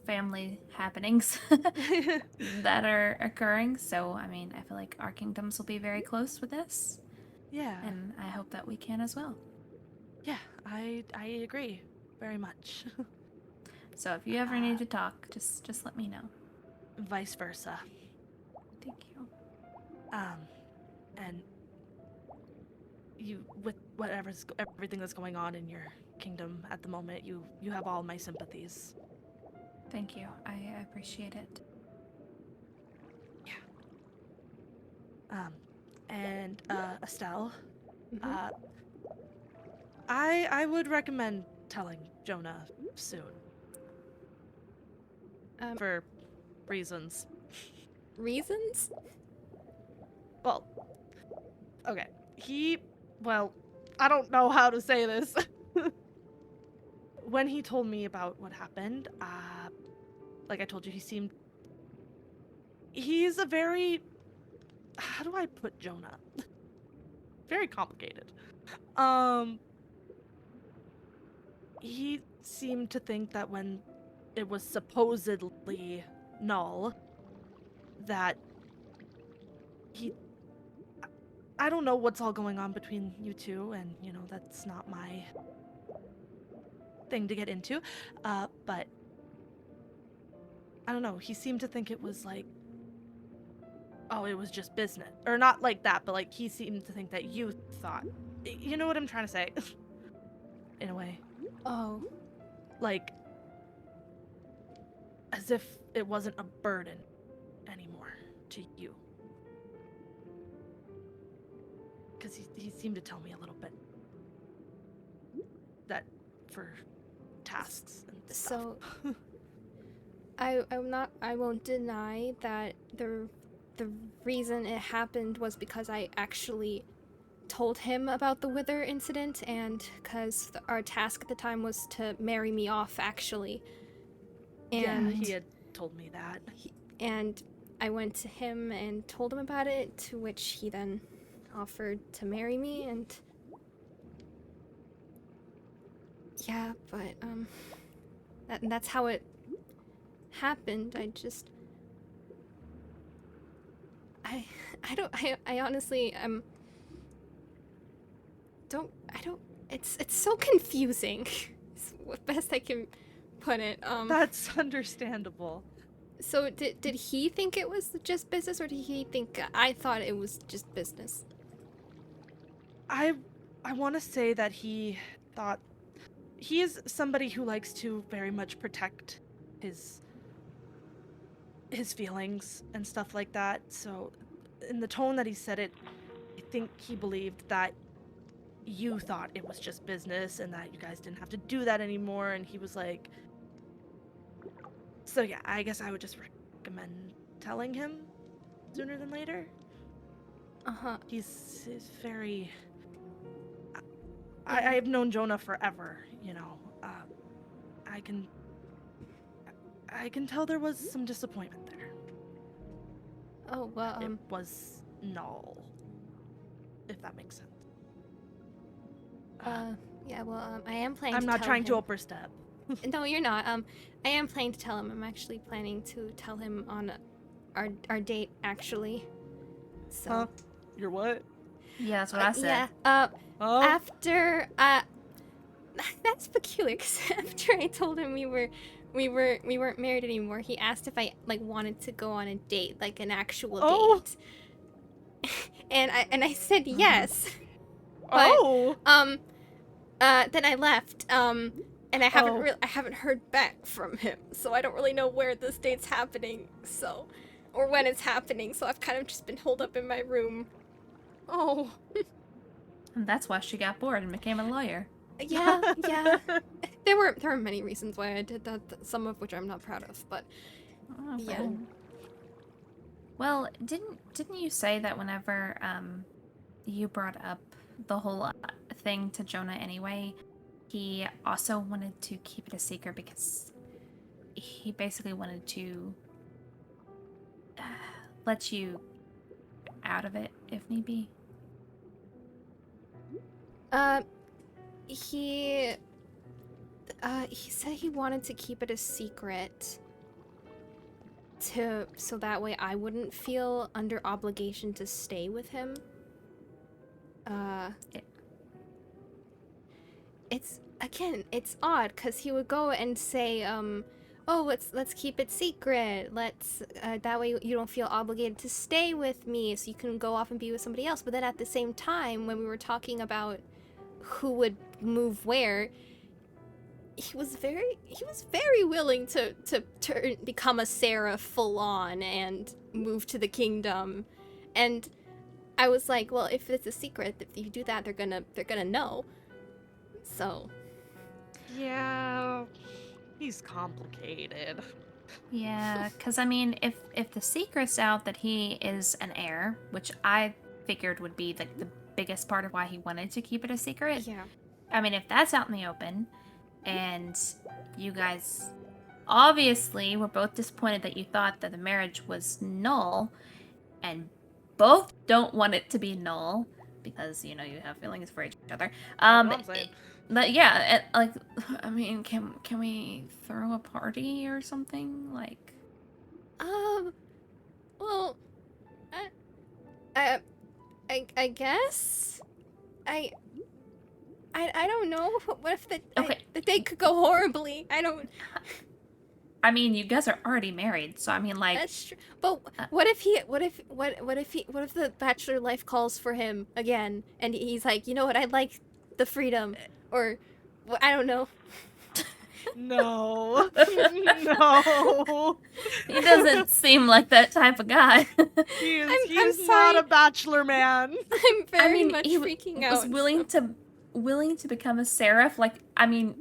S2: family happenings that are occurring, so I mean, I feel like our kingdoms will be very close with this.
S3: Yeah.
S2: And I hope that we can as well.
S3: Yeah, I agree very much.
S2: So if you ever need to talk, just let me know.
S3: Vice versa.
S2: Thank you.
S3: And you, with everything that's going on in your kingdom at the moment, you have all my sympathies.
S2: Thank you. I appreciate it.
S3: Yeah. And Estelle, I would recommend telling Jonah soon. For reasons.
S1: Reasons?
S3: Well, okay. I don't know how to say this. When he told me about what happened, like I told you, he's a very, how do I put Jonah? Very complicated. He seemed to think that when it was supposedly null, that I don't know what's all going on between you two, and that's not my thing to get into, but I don't know, he seemed to think it was like, oh, it was just business, or not like that, but like he seemed to think that you thought, you know what I'm trying to say? In a way.
S1: Oh.
S3: Like, as if it wasn't a burden anymore to you. Because he seemed to tell me a little bit that for tasks and stuff.
S1: So I won't deny that the reason it happened was because I actually told him about the Wither incident, and because our task at the time was to marry me off, actually. And
S3: yeah, he had told me that.
S1: And I went to him and told him about it, to which he then offered to marry me, and yeah, but that's how it happened. I honestly it's so confusing. It's the best I can put it.
S3: That's understandable.
S1: So did he think it was just business, or did he think I thought it was just business?
S3: I want to say that he thought he is somebody who likes to very much protect his feelings and stuff like that. So in the tone that he said it, I think he believed that you thought it was just business and that you guys didn't have to do that anymore. And he was like, so yeah, I guess I would just recommend telling him sooner than later.
S1: Uh-huh.
S3: He's very... I've known Jonah forever, you know. I can tell there was some disappointment there.
S1: Oh, well,
S3: It was null, if that makes sense.
S1: yeah, well, I am planning
S3: I'm
S1: to
S3: not
S1: tell
S3: trying to
S1: him.
S3: overstep.
S1: No, you're not. I am planning to tell him. I'm actually planning to tell him on our date, actually. So.
S3: Huh? You're what?
S2: Yeah, that's what I said.
S1: Yeah.
S3: Oh.
S1: After that's peculiar. 'Cause after I told him we weren't married anymore, he asked if I wanted to go on a date, like an actual date. and I said yes. But, then I left. And I haven't heard back from him, so I don't really know where this date's happening. So, or when it's happening. So I've kind of just been holed up in my room.
S3: Oh.
S2: And that's why she got bored and became a lawyer.
S1: Yeah. There were many reasons why I did that, some of which I'm not proud of, but
S2: Oh,
S1: yeah.
S2: okay. Well, didn't you say that whenever you brought up the whole thing to Jonah anyway, he also wanted to keep it a secret because he basically wanted to let you out of it if need be?
S1: He said he wanted to keep it a secret so that way I wouldn't feel under obligation to stay with him. It's odd because he would go and say, oh, let's keep it secret. Let's that way you don't feel obligated to stay with me, so you can go off and be with somebody else. But then at the same time, when we were talking about who would move where, he was very willing to become a Seraph full on and move to the kingdom. And I was like, well, if it's a secret, if you do that, they're gonna know. So.
S3: Yeah. He's complicated.
S2: Yeah, because I mean, if the secret's out that he is an heir, which I figured would be the biggest part of why he wanted to keep it a secret.
S1: Yeah.
S2: I mean, if that's out in the open, and you guys obviously were both disappointed that you thought that the marriage was null, and both don't want it to be null because you have feelings for each other. But yeah, I mean, can we throw a party or something? Like,
S1: well, I guess I don't know. What if the date could go horribly?
S2: I mean, you guys are already married, so I mean, like,
S1: that's true. But what if the bachelor life calls for him again, and he's like, you know what? I like the freedom. Or, well, I don't know.
S3: No. No.
S2: He doesn't seem like that type of guy.
S3: He's not a bachelor man.
S1: I'm very much freaking out.
S2: He was willing to become a Seraph. Like, I mean,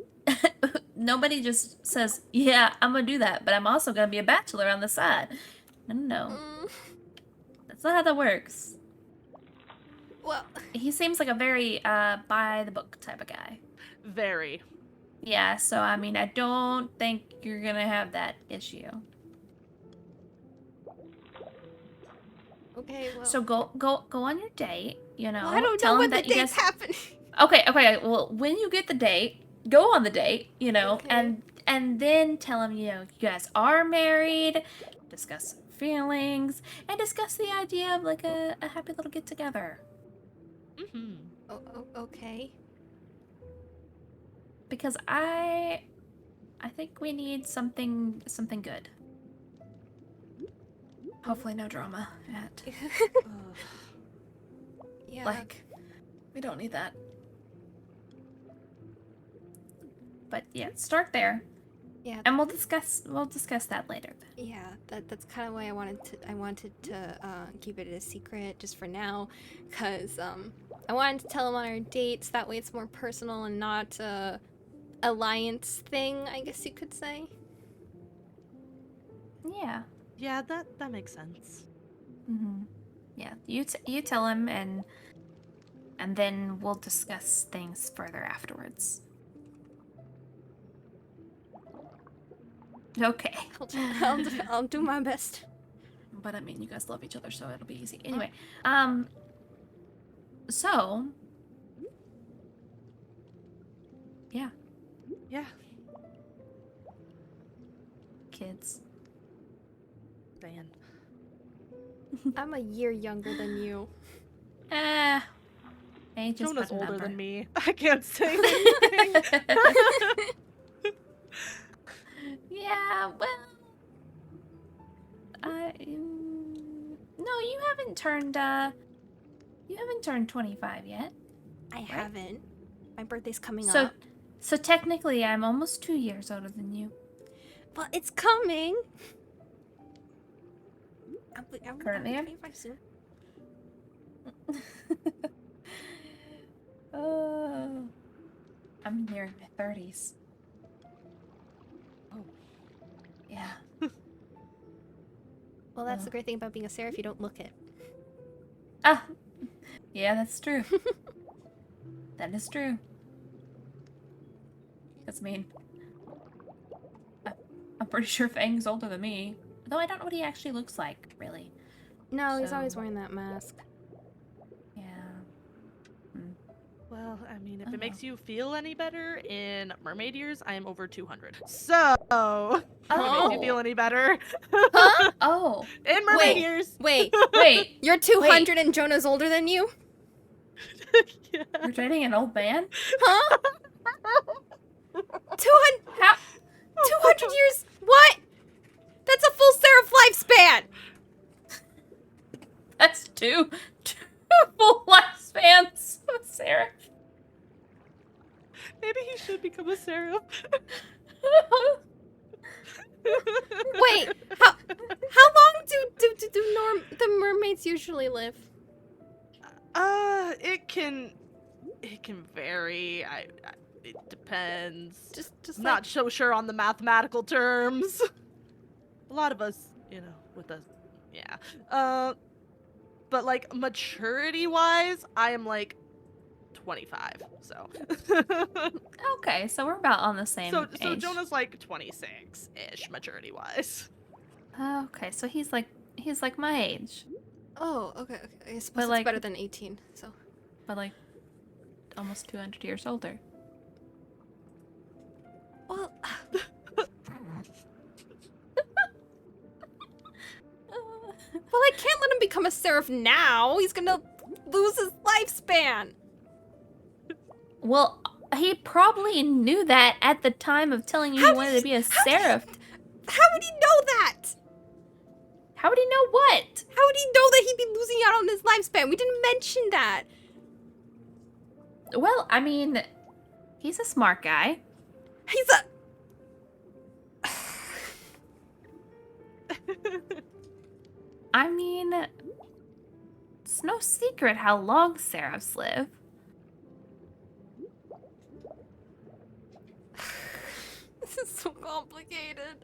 S2: nobody just says, yeah, I'm going to do that, but I'm also going to be a bachelor on the side. No. That's not how that works.
S1: Well,
S2: he seems like a very by the book type of guy.
S3: Very.
S2: Yeah, so I mean, I don't think you're gonna have that issue.
S1: Okay, well.
S2: So go on your date.
S1: Well, I don't know when the date's happening.
S2: Okay. Well, when you get the date, go on the date.
S1: Okay.
S2: and then tell him you guys are married. Discuss feelings and discuss the idea of like a happy little get together.
S3: Mm-hmm.
S1: Oh, okay.
S2: Because I think we need something good. Hopefully no drama yet.
S1: Yeah.
S2: Like, we don't need that. But yeah, start there.
S1: Yeah.
S2: And we'll discuss that later.
S1: Yeah, that's kind of why I wanted to keep it a secret just for now, cuz I wanted to tell him on our dates. That way it's more personal and not a alliance thing, I guess you could say.
S2: Yeah.
S3: Yeah, that makes sense.
S2: Mm-hmm. Yeah. You tell him, and then we'll discuss things further afterwards. Okay.
S1: I'll do my best.
S2: But I mean, you guys love each other, so it'll be easy. Anyway, so yeah,
S3: Yeah.
S2: kids.
S3: Dan.
S1: I'm a year younger than you.
S2: Age is
S3: Jonah's
S2: but a
S3: older
S2: number.
S3: than me. I can't say anything.
S2: Yeah, well, no, you haven't turned 25 yet.
S1: I haven't. My birthday's coming
S2: So,
S1: up.
S2: so technically, I'm almost 2 years older than you.
S1: But it's coming. I'm
S2: Currently,
S1: I'll be 25 soon.
S2: I'm nearing my 30s.
S3: Oh.
S2: Yeah.
S1: Well, that's the great thing about being a Seraph. You don't look it.
S2: Ah, yeah, that's true. That is true. Because, I mean, I'm pretty sure Fang's older than me. Though I don't know what he actually looks like, really.
S1: No, he's
S2: So-
S1: always wearing that mask.
S2: Yeah.
S3: Well, I mean, if
S2: Oh,
S3: it makes
S2: well.
S3: you feel any better, in mermaid years, I am over 200. So, if it makes you feel any better,
S1: Huh?
S2: Oh,
S3: in mermaid
S2: Wait.
S3: years.
S1: Wait,
S2: wait.
S1: you're 200 and Jonah's older than you?
S3: Yeah.
S2: You're dating an old man?
S1: Huh? 200,
S2: How?
S1: 200 years? What? That's a full Seraph lifespan!
S2: That's two full lifespans of Sarah.
S3: Maybe he should become a seraph.
S1: Wait, how long do the mermaids usually live?
S3: It can vary. It depends.
S1: Just
S3: I'm not
S1: like,
S3: so sure on the mathematical terms. A lot of us, with us, yeah. But like maturity-wise, I am like 25. So.
S2: Okay, so we're about on the same
S3: So
S2: age.
S3: Jonah's like 26-ish maturity-wise.
S2: Okay, so he's like my age,
S1: oh, okay. I suppose
S2: But,
S1: it's
S2: like-
S1: better than 18. So,
S2: but like almost 200 years older.
S1: well, well, I can't let him become a Seraph now. He's gonna lose his lifespan.
S2: Well, he probably knew that at the time of telling you
S1: How
S2: he
S1: did
S2: wanted to be a
S1: how did-
S2: seraph.
S1: How would he know that?
S2: How would he know what?
S1: How would he know that he'd be losing out on his lifespan? We didn't mention that.
S2: Well, I mean, he's a smart guy.
S1: He's a.
S2: I mean, it's no secret how long seraphs live.
S1: This is so complicated.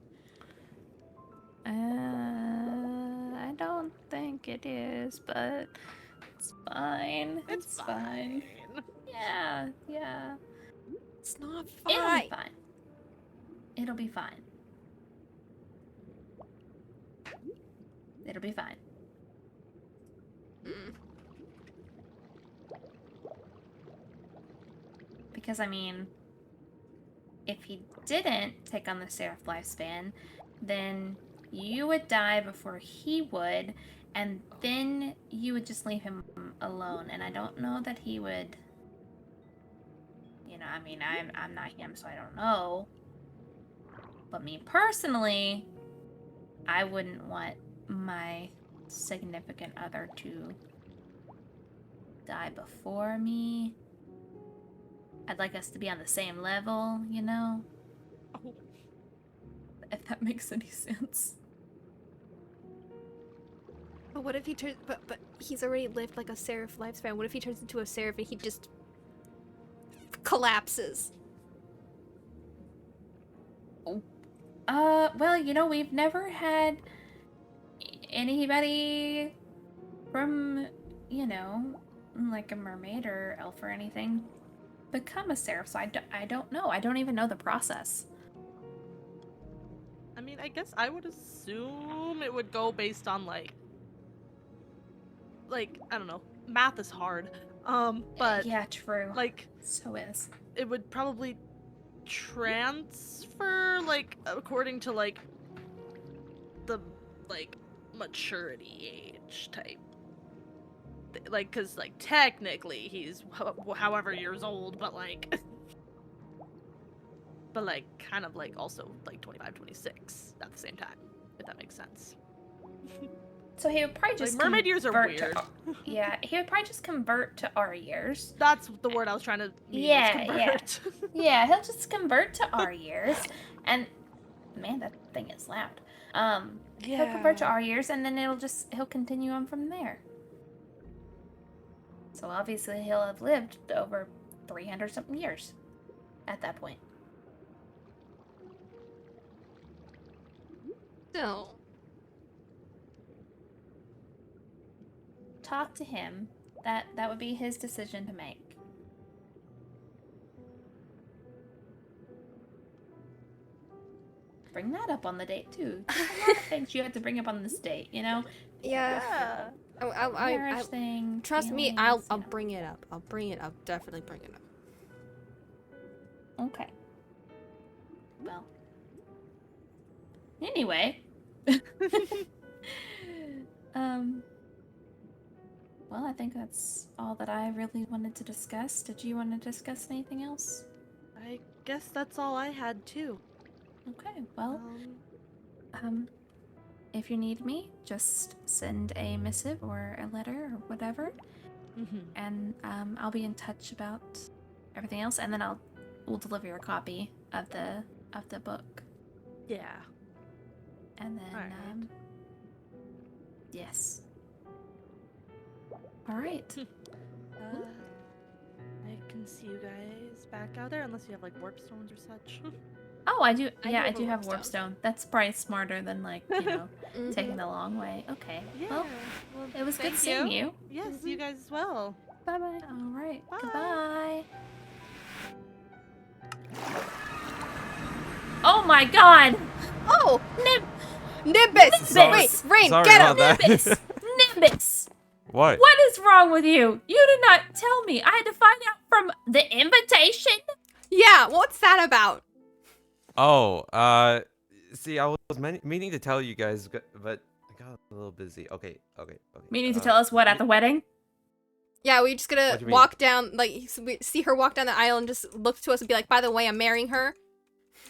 S2: I don't think it is, but it's fine.
S3: It's
S2: fine. Yeah.
S1: It's not
S2: It'll
S1: fine.
S2: be fine. It'll be fine. It'll be fine.
S1: Mm.
S2: Because, I mean, if he didn't take on the seraph lifespan, then you would die before he would, and then you would just leave him alone. And I don't know that he would. I mean, I'm not him, so I don't know. But me personally, I wouldn't want my significant other to die before me. I'd like us to be on the same level,
S3: Oh.
S2: If that makes any sense.
S1: But what if he turns? But he's already lived like a seraph lifespan. What if he turns into a seraph and he just collapses?
S2: Well, you know, we've never had anybody from, you know, like a mermaid or elf or anything become a seraph, so I don't know. I don't even know the process.
S3: I mean, I guess I would assume it would go based on like I don't know. Math is hard. But
S2: yeah, true.
S3: like
S2: So is.
S3: it would probably transfer like according to like the like maturity age type. Like, cause like technically he's however years old, but like kind of like also like 25, 26 at the same time, if that makes sense.
S2: So he would probably just
S3: mermaid years are
S2: convert
S3: weird.
S2: Yeah, he would probably just convert to our years.
S3: That's the word I was trying to mean,
S2: Yeah,
S3: convert.
S2: Yeah, he'll just convert to our years, and man, that thing is loud. He'll convert to our years, and then he'll continue on from there. So obviously he'll have lived over 300 something years at that point.
S1: No.
S2: Talk to him. That would be his decision to make. Bring that up on the date too. There's a lot of things you have to bring up on this date, you know?
S1: Yeah.
S2: Marriage thing.
S1: Trust me,
S2: feelings,
S1: I'll
S2: you know.
S1: bring it up. I'll bring it up. Definitely bring it up.
S2: Okay. Well. Anyway. Well, I think that's all that I really wanted to discuss. Did you want to discuss anything else?
S3: I guess that's all I had too.
S2: Okay, well, if you need me, just send a missive or a letter or whatever, and I'll be in touch about everything else, and then we'll deliver your copy of the book.
S3: Yeah.
S2: And then,
S3: Alright.
S2: Yes. All right.
S3: I can see you guys back out there unless you have like warp stones or such.
S2: Oh, I do.
S1: I
S2: Yeah,
S1: do
S2: I do have warp stone. That's probably smarter than like
S1: Mhm.
S2: taking the long way. Okay.
S3: Yeah.
S2: Well, it was good
S3: thank
S2: seeing you.
S3: Yes, you guys as well.
S2: Bye bye. All right.
S3: Bye.
S2: Goodbye. Oh my God!
S1: Oh, Nimbus!
S2: Nimbus!
S1: Wait, Rayne,
S4: Sorry
S1: get
S4: about
S1: him!
S4: that.
S2: Nimbus! Nimbus!
S4: What?
S2: What is wrong with you? You did not tell me. I had to find out from the invitation.
S1: Yeah, what's that about?
S4: Oh, see, I was meaning to tell you guys, but I got a little busy. Okay.
S2: Meaning to tell us what at the wedding?
S1: Yeah, we just
S4: What
S1: gonna
S4: do you mean?
S1: walk down, like, we see her walk down the aisle and just look to us and be like, by the way, I'm marrying her.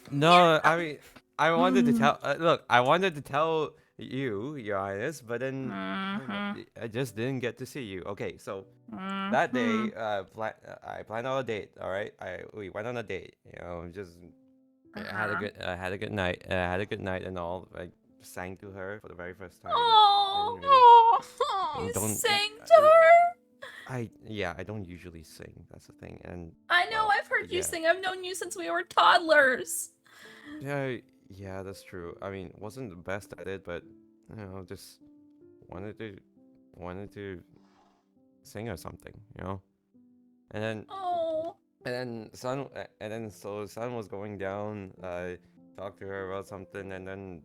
S4: No, I mean, I wanted to
S2: Mm.
S4: tell. Look, I wanted to tell you, Your Highness, but then
S2: Mhm.
S4: I just didn't get to see you. Okay, so
S2: Mm-hmm.
S4: that day, I planned on a date. All right, we went on a date. You know, just I had a good night. I had a good night and all. I sang to her for the very first time.
S2: Oh,
S4: Didn't really-
S2: you
S4: Don't-
S2: sang to her?
S4: I don't usually sing. That's the thing. And
S2: I know,
S4: well,
S2: I've heard you
S4: yeah.
S2: sing. I've known you since we were toddlers.
S4: Yeah, that's true. I mean, wasn't the best at it, but you know, just wanted to sing or something, you know. And then
S2: Oh.
S4: so sun was going down. I talked to her about something, and then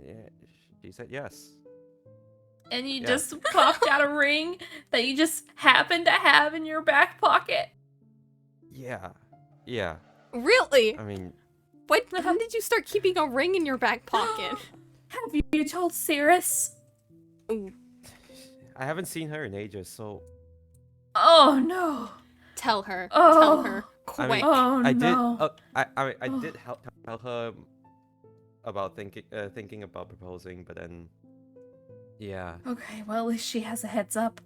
S4: yeah, she said yes.
S2: And you
S4: Yeah.
S2: just popped out a ring that you just happened to have in your back pocket.
S4: Yeah.
S1: Really?
S4: I mean,
S1: When did you start keeping a ring in your back pocket?
S2: Have you told Cirrus?
S1: Ooh,
S4: I haven't seen her in ages, so
S2: Oh no.
S1: tell her.
S2: Oh.
S1: Tell her.
S4: I
S1: Quick.
S4: mean,
S2: Oh
S4: I did.
S2: no.
S4: I did tell her about thinking about proposing, but then, yeah.
S2: Okay, well at least she has a heads up.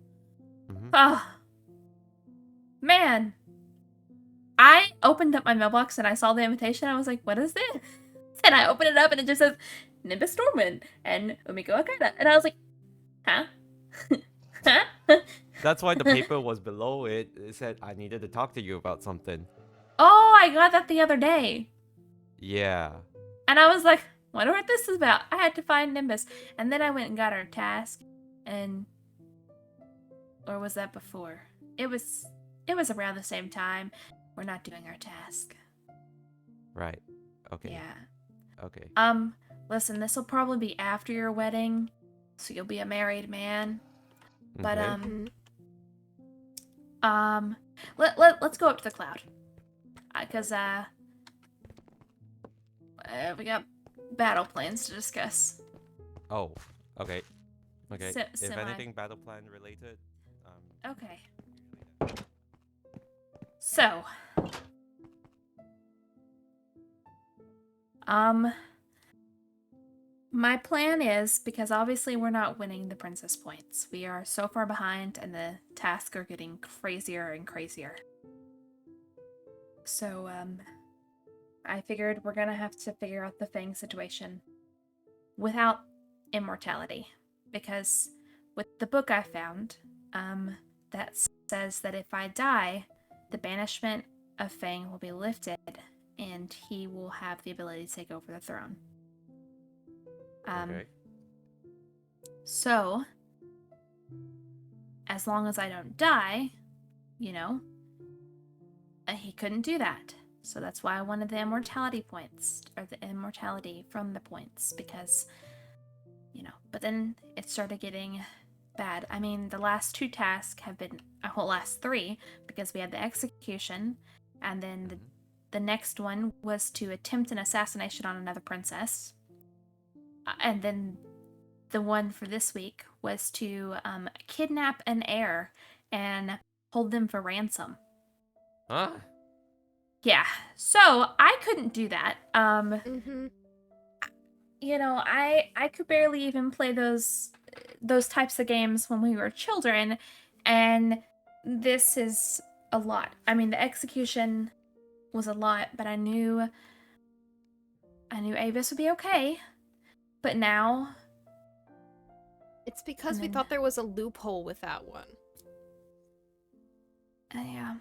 S4: Mhm.
S2: Ah. Man. I opened up my mailbox and I saw the invitation. I was like, what is this? And I opened it up and it just says Nimbus Stormwind and Umiko Akata. And I was like, Huh? Huh?
S4: That's why the paper was below it. It said I needed to talk to you about something.
S2: Oh, I got that the other day.
S4: Yeah.
S2: And I was like, wonder what this is about. I had to find Nimbus. And then I went and got her task. And or was that before? It was around the same time. We're not doing our task.
S4: Right. Okay.
S2: Yeah.
S4: Okay.
S2: Listen, this will probably be after your wedding, so you'll be a married man. But
S4: Okay.
S2: let's go up to the cloud. Cause we got battle plans to discuss.
S4: Oh. Okay. Okay.
S2: Si-
S4: if
S2: semi.
S4: anything battle plan related.
S2: Okay. So, my plan is, because obviously we're not winning the princess points. We are so far behind and the tasks are getting crazier and crazier. So, I figured we're gonna have to figure out the Fang situation without immortality. Because with the book I found, that says that if I die, the banishment of Fang will be lifted and he will have the ability to take over the throne.
S4: Okay.
S2: So, as long as I don't die, he couldn't do that. So that's why I wanted the immortality points, or the immortality from the points, because, but then it started getting bad. I mean, the last 2 tasks have been, last 3, because we had the execution, and then the next one was to attempt an assassination on another princess. And then the one for this week was to kidnap an heir and hold them for ransom.
S4: Huh?
S2: Yeah, so I couldn't do that.
S1: Mm-hmm.
S2: I could barely even play those types of games when we were children, and this is a lot. I mean, the execution was a lot, but I knew Avis would be okay. But now
S1: It's because we thought there was a loophole with that one.
S2: Yeah.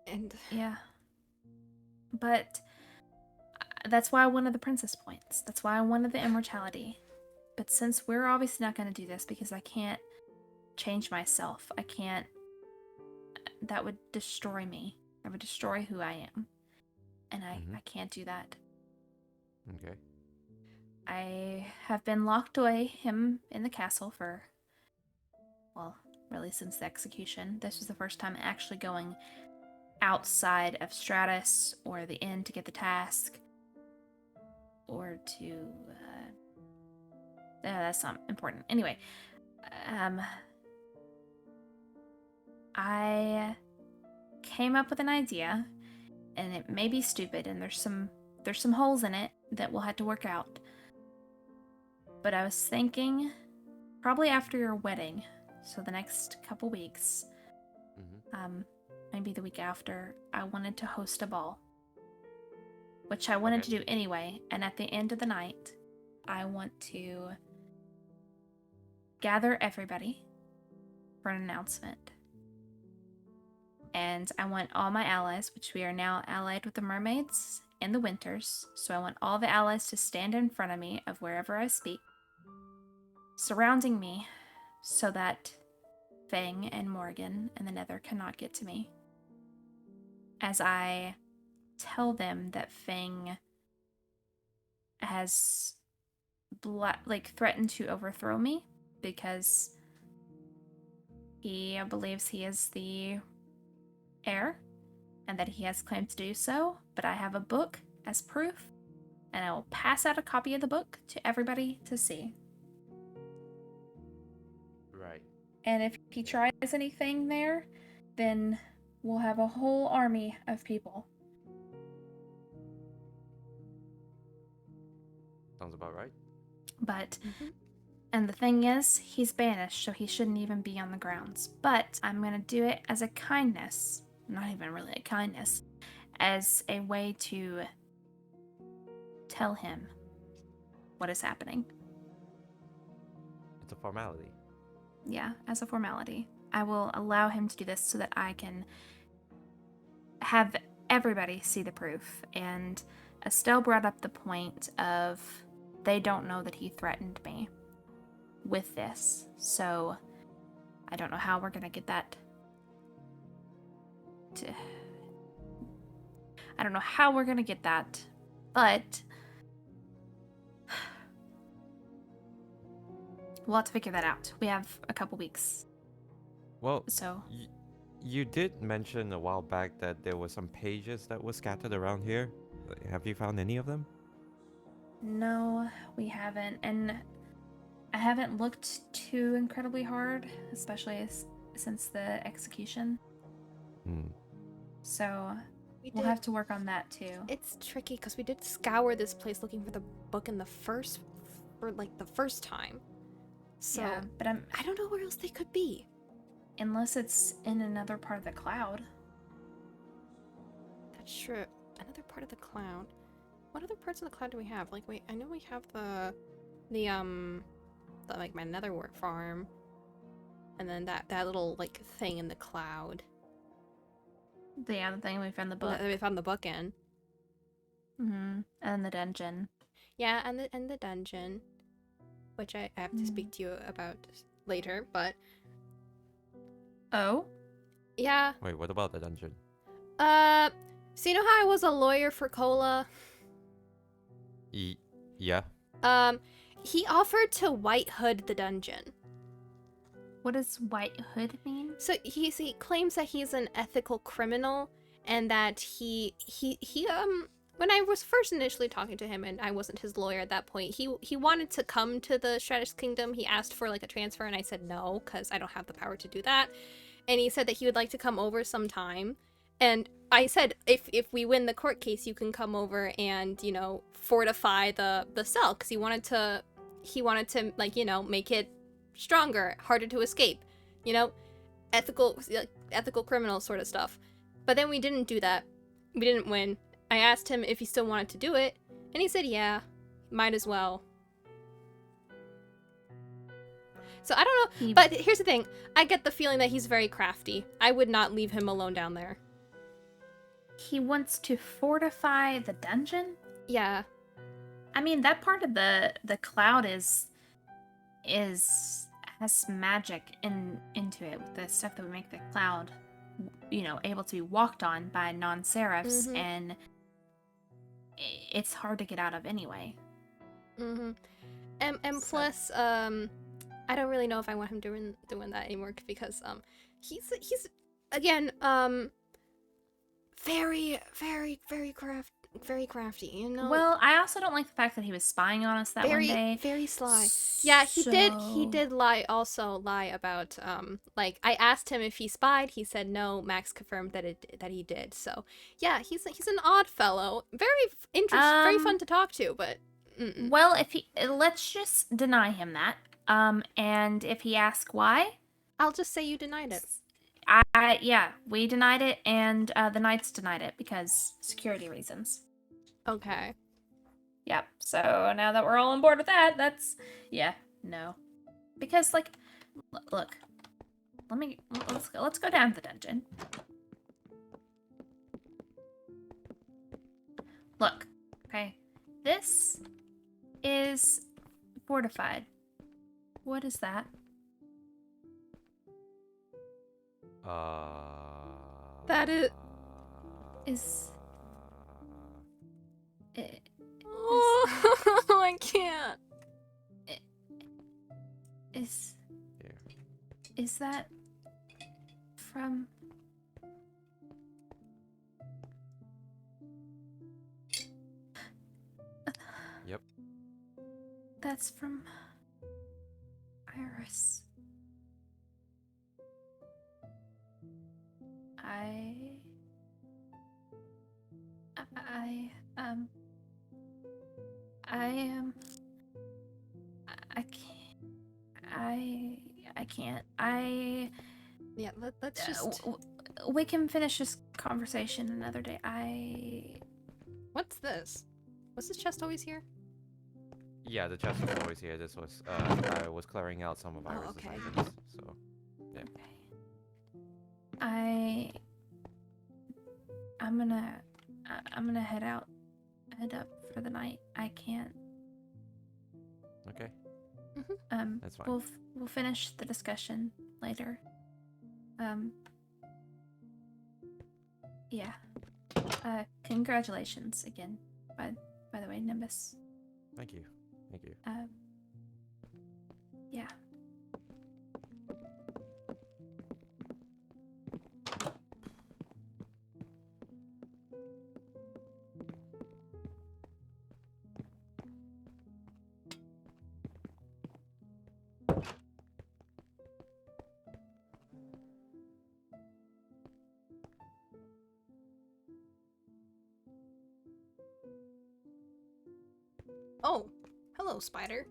S1: And
S2: Yeah. But that's why I wanted the princess points. That's why I wanted the immortality. But since we're obviously not going to do this because I can't change myself, I can't. That would destroy me. That would destroy who I am. And I can't do that.
S4: Okay.
S2: I have been locked away him in the castle for, well, really since the execution. This was the first time actually going outside of Stratus or the inn to get the task. Or to, that's not important. Anyway, I came up with an idea, and it may be stupid, and there's some holes in it that we'll have to work out. But I was thinking, probably after your wedding, so the next couple weeks, maybe the week after, I wanted to host a ball. Which I wanted to do anyway, and at the end of the night, I want to gather everybody for an announcement. And I want all my allies, which we are now allied with the mermaids and the winters, so I want all the allies to stand in front of me of wherever I speak, surrounding me so that Fang and Morgan and the Nether cannot get to me. As I tell them that Fang has threatened to overthrow me because he believes he is the heir and that he has claimed to do so, but I have a book as proof, and I will pass out a copy of the book to everybody to see.
S4: Right.
S2: And if he tries anything there, then we'll have a whole army of people.
S4: Sounds about right.
S2: But, and the thing is, he's banished, so he shouldn't even be on the grounds. But I'm going to do it as a kindness, not even really a kindness, as a way to tell him what is happening.
S4: a formality.
S2: Yeah, as a formality. I will allow him to do this so that I can have everybody see the proof. And Estelle brought up the point of they don't know that he threatened me with this. So I don't know how we're going to get that I don't know how we're going to get that, but we'll have to figure that out. We have a couple weeks.
S4: Well,
S2: So
S4: you did mention a while back that there were some pages that were scattered around here. Have you found any of them?
S2: no, we haven't. And I haven't looked too incredibly hard, especially since the execution. So we'll have to work on that too.
S1: It's tricky because we did scour this place looking for the book in the first time. So
S2: Yeah, but
S1: I don't know where else they could be.
S2: unless it's in another part of the cloud.
S1: That's true. Another part of the cloud. What other parts of the cloud do we have? Like, wait, I know we have the like my netherwort farm, and then that little like thing in the cloud.
S2: The other thing we found the book.
S1: That we found the book in.
S2: And the dungeon.
S1: Yeah, and the dungeon, which I have to speak to you about later. But
S2: Oh?
S1: yeah.
S4: Wait, what about the dungeon?
S1: So you know how I was a lawyer for Cola?
S4: Yeah.
S1: He offered to White Hood the dungeon.
S2: What does White Hood mean?
S1: So he claims that he's an ethical criminal, and that he when I was first initially talking to him, and I wasn't his lawyer at that point, he wanted to come to the Stratus Kingdom. He asked for like a transfer, and I said no, because I don't have the power to do that. And he said that he would like to come over sometime. And I said, if we win the court case, you can come over and, you know, fortify the cell, because he wanted to like, you know, make it stronger, harder to escape, you know, ethical criminal sort of stuff. But then we didn't do that. We didn't win. I asked him if he still wanted to do it, and he said, yeah, might as well. So I don't know, but here's the thing. I get the feeling that he's very crafty. I would not leave him alone down there.
S2: He wants to fortify the dungeon?
S1: Yeah.
S2: I mean, that part of the cloud has magic into it, with the stuff that would make the cloud, you know, able to be walked on by non-seraphs, and it's hard to get out of anyway.
S1: And so, plus, I don't really know if I want him doing that anymore, because he's again very crafty, you know.
S2: Well, I also don't like the fact that he was spying on us that one day.
S1: Very sly. Yeah, he did lie about like, I asked him if he spied. He said no. Max confirmed that he did. So yeah, he's an odd fellow. Very interesting, very fun to talk to, but
S2: well, let's just deny him that. And if he asks why,
S1: I'll just say you denied it.
S2: Yeah, we denied it, and the Knights denied it because security reasons.
S1: Okay.
S2: Yep. So now that we're all on board with that, no. Because like, look, let's go down to the dungeon. Look, okay, this is fortified. What is that?
S1: That is. Oh, I can't.
S2: Is that from?
S4: Yep.
S2: That's from Iris. I can't.
S1: Yeah, let's just.
S2: We can finish this conversation another day.
S1: What's this? Was this chest always here?
S4: Yeah, the chest was always here. This was I was clearing out some of Iris's
S1: okay.
S4: items, so yeah.
S2: Okay. I'm gonna head up for the night. I can't.
S4: Okay, that's fine.
S2: We'll finish the discussion later. Yeah. Congratulations again. By the way, Nimbus.
S4: Thank you. Thank you.
S2: Yeah.
S1: Oh, hello, spider.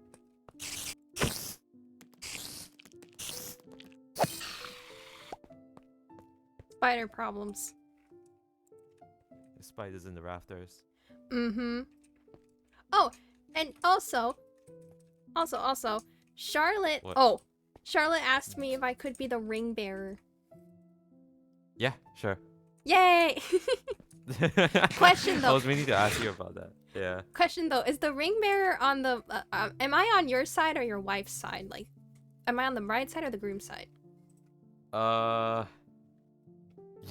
S1: Spider problems.
S4: The spiders in the rafters.
S1: Mm-hmm. Oh, and also, Charlotte.
S4: What?
S1: Oh, Charlotte asked me if I could be the ring bearer.
S4: Yeah, sure.
S1: Yay! Question, though.
S4: I was meaning to ask you about that. Yeah.
S1: Question though, is the ring bearer on the? Am I on your side or your wife's side? Like, am I on the bride side or the groom side?
S4: You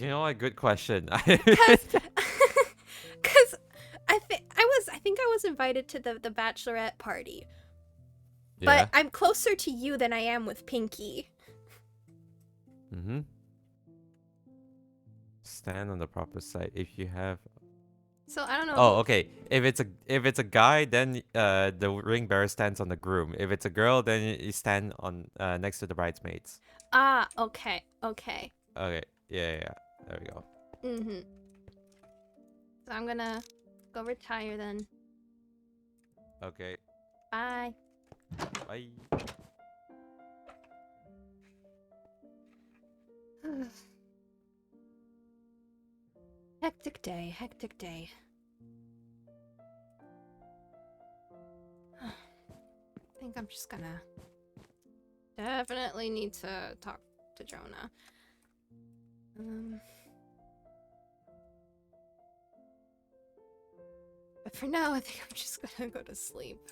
S4: know what? Good question.
S1: Because I think I was invited to the bachelorette party,
S4: Yeah.
S1: but I'm closer to you than I am with Pinky.
S4: Mm-hmm. Stand on the proper side if you have.
S1: So I don't know.
S4: Oh, okay. If it's a guy, then the ring bearer stands on the groom. If it's a girl, then you stand on next to the bridesmaids.
S1: Ah, okay. Okay.
S4: Okay. Yeah. There we go.
S1: Mm-hmm. So I'm gonna go retire then.
S4: Okay.
S1: Bye.
S4: Bye.
S1: Hectic day, hectic day. I think I'm just gonna definitely need to talk to Jonah. But for now, I think I'm just gonna go to sleep.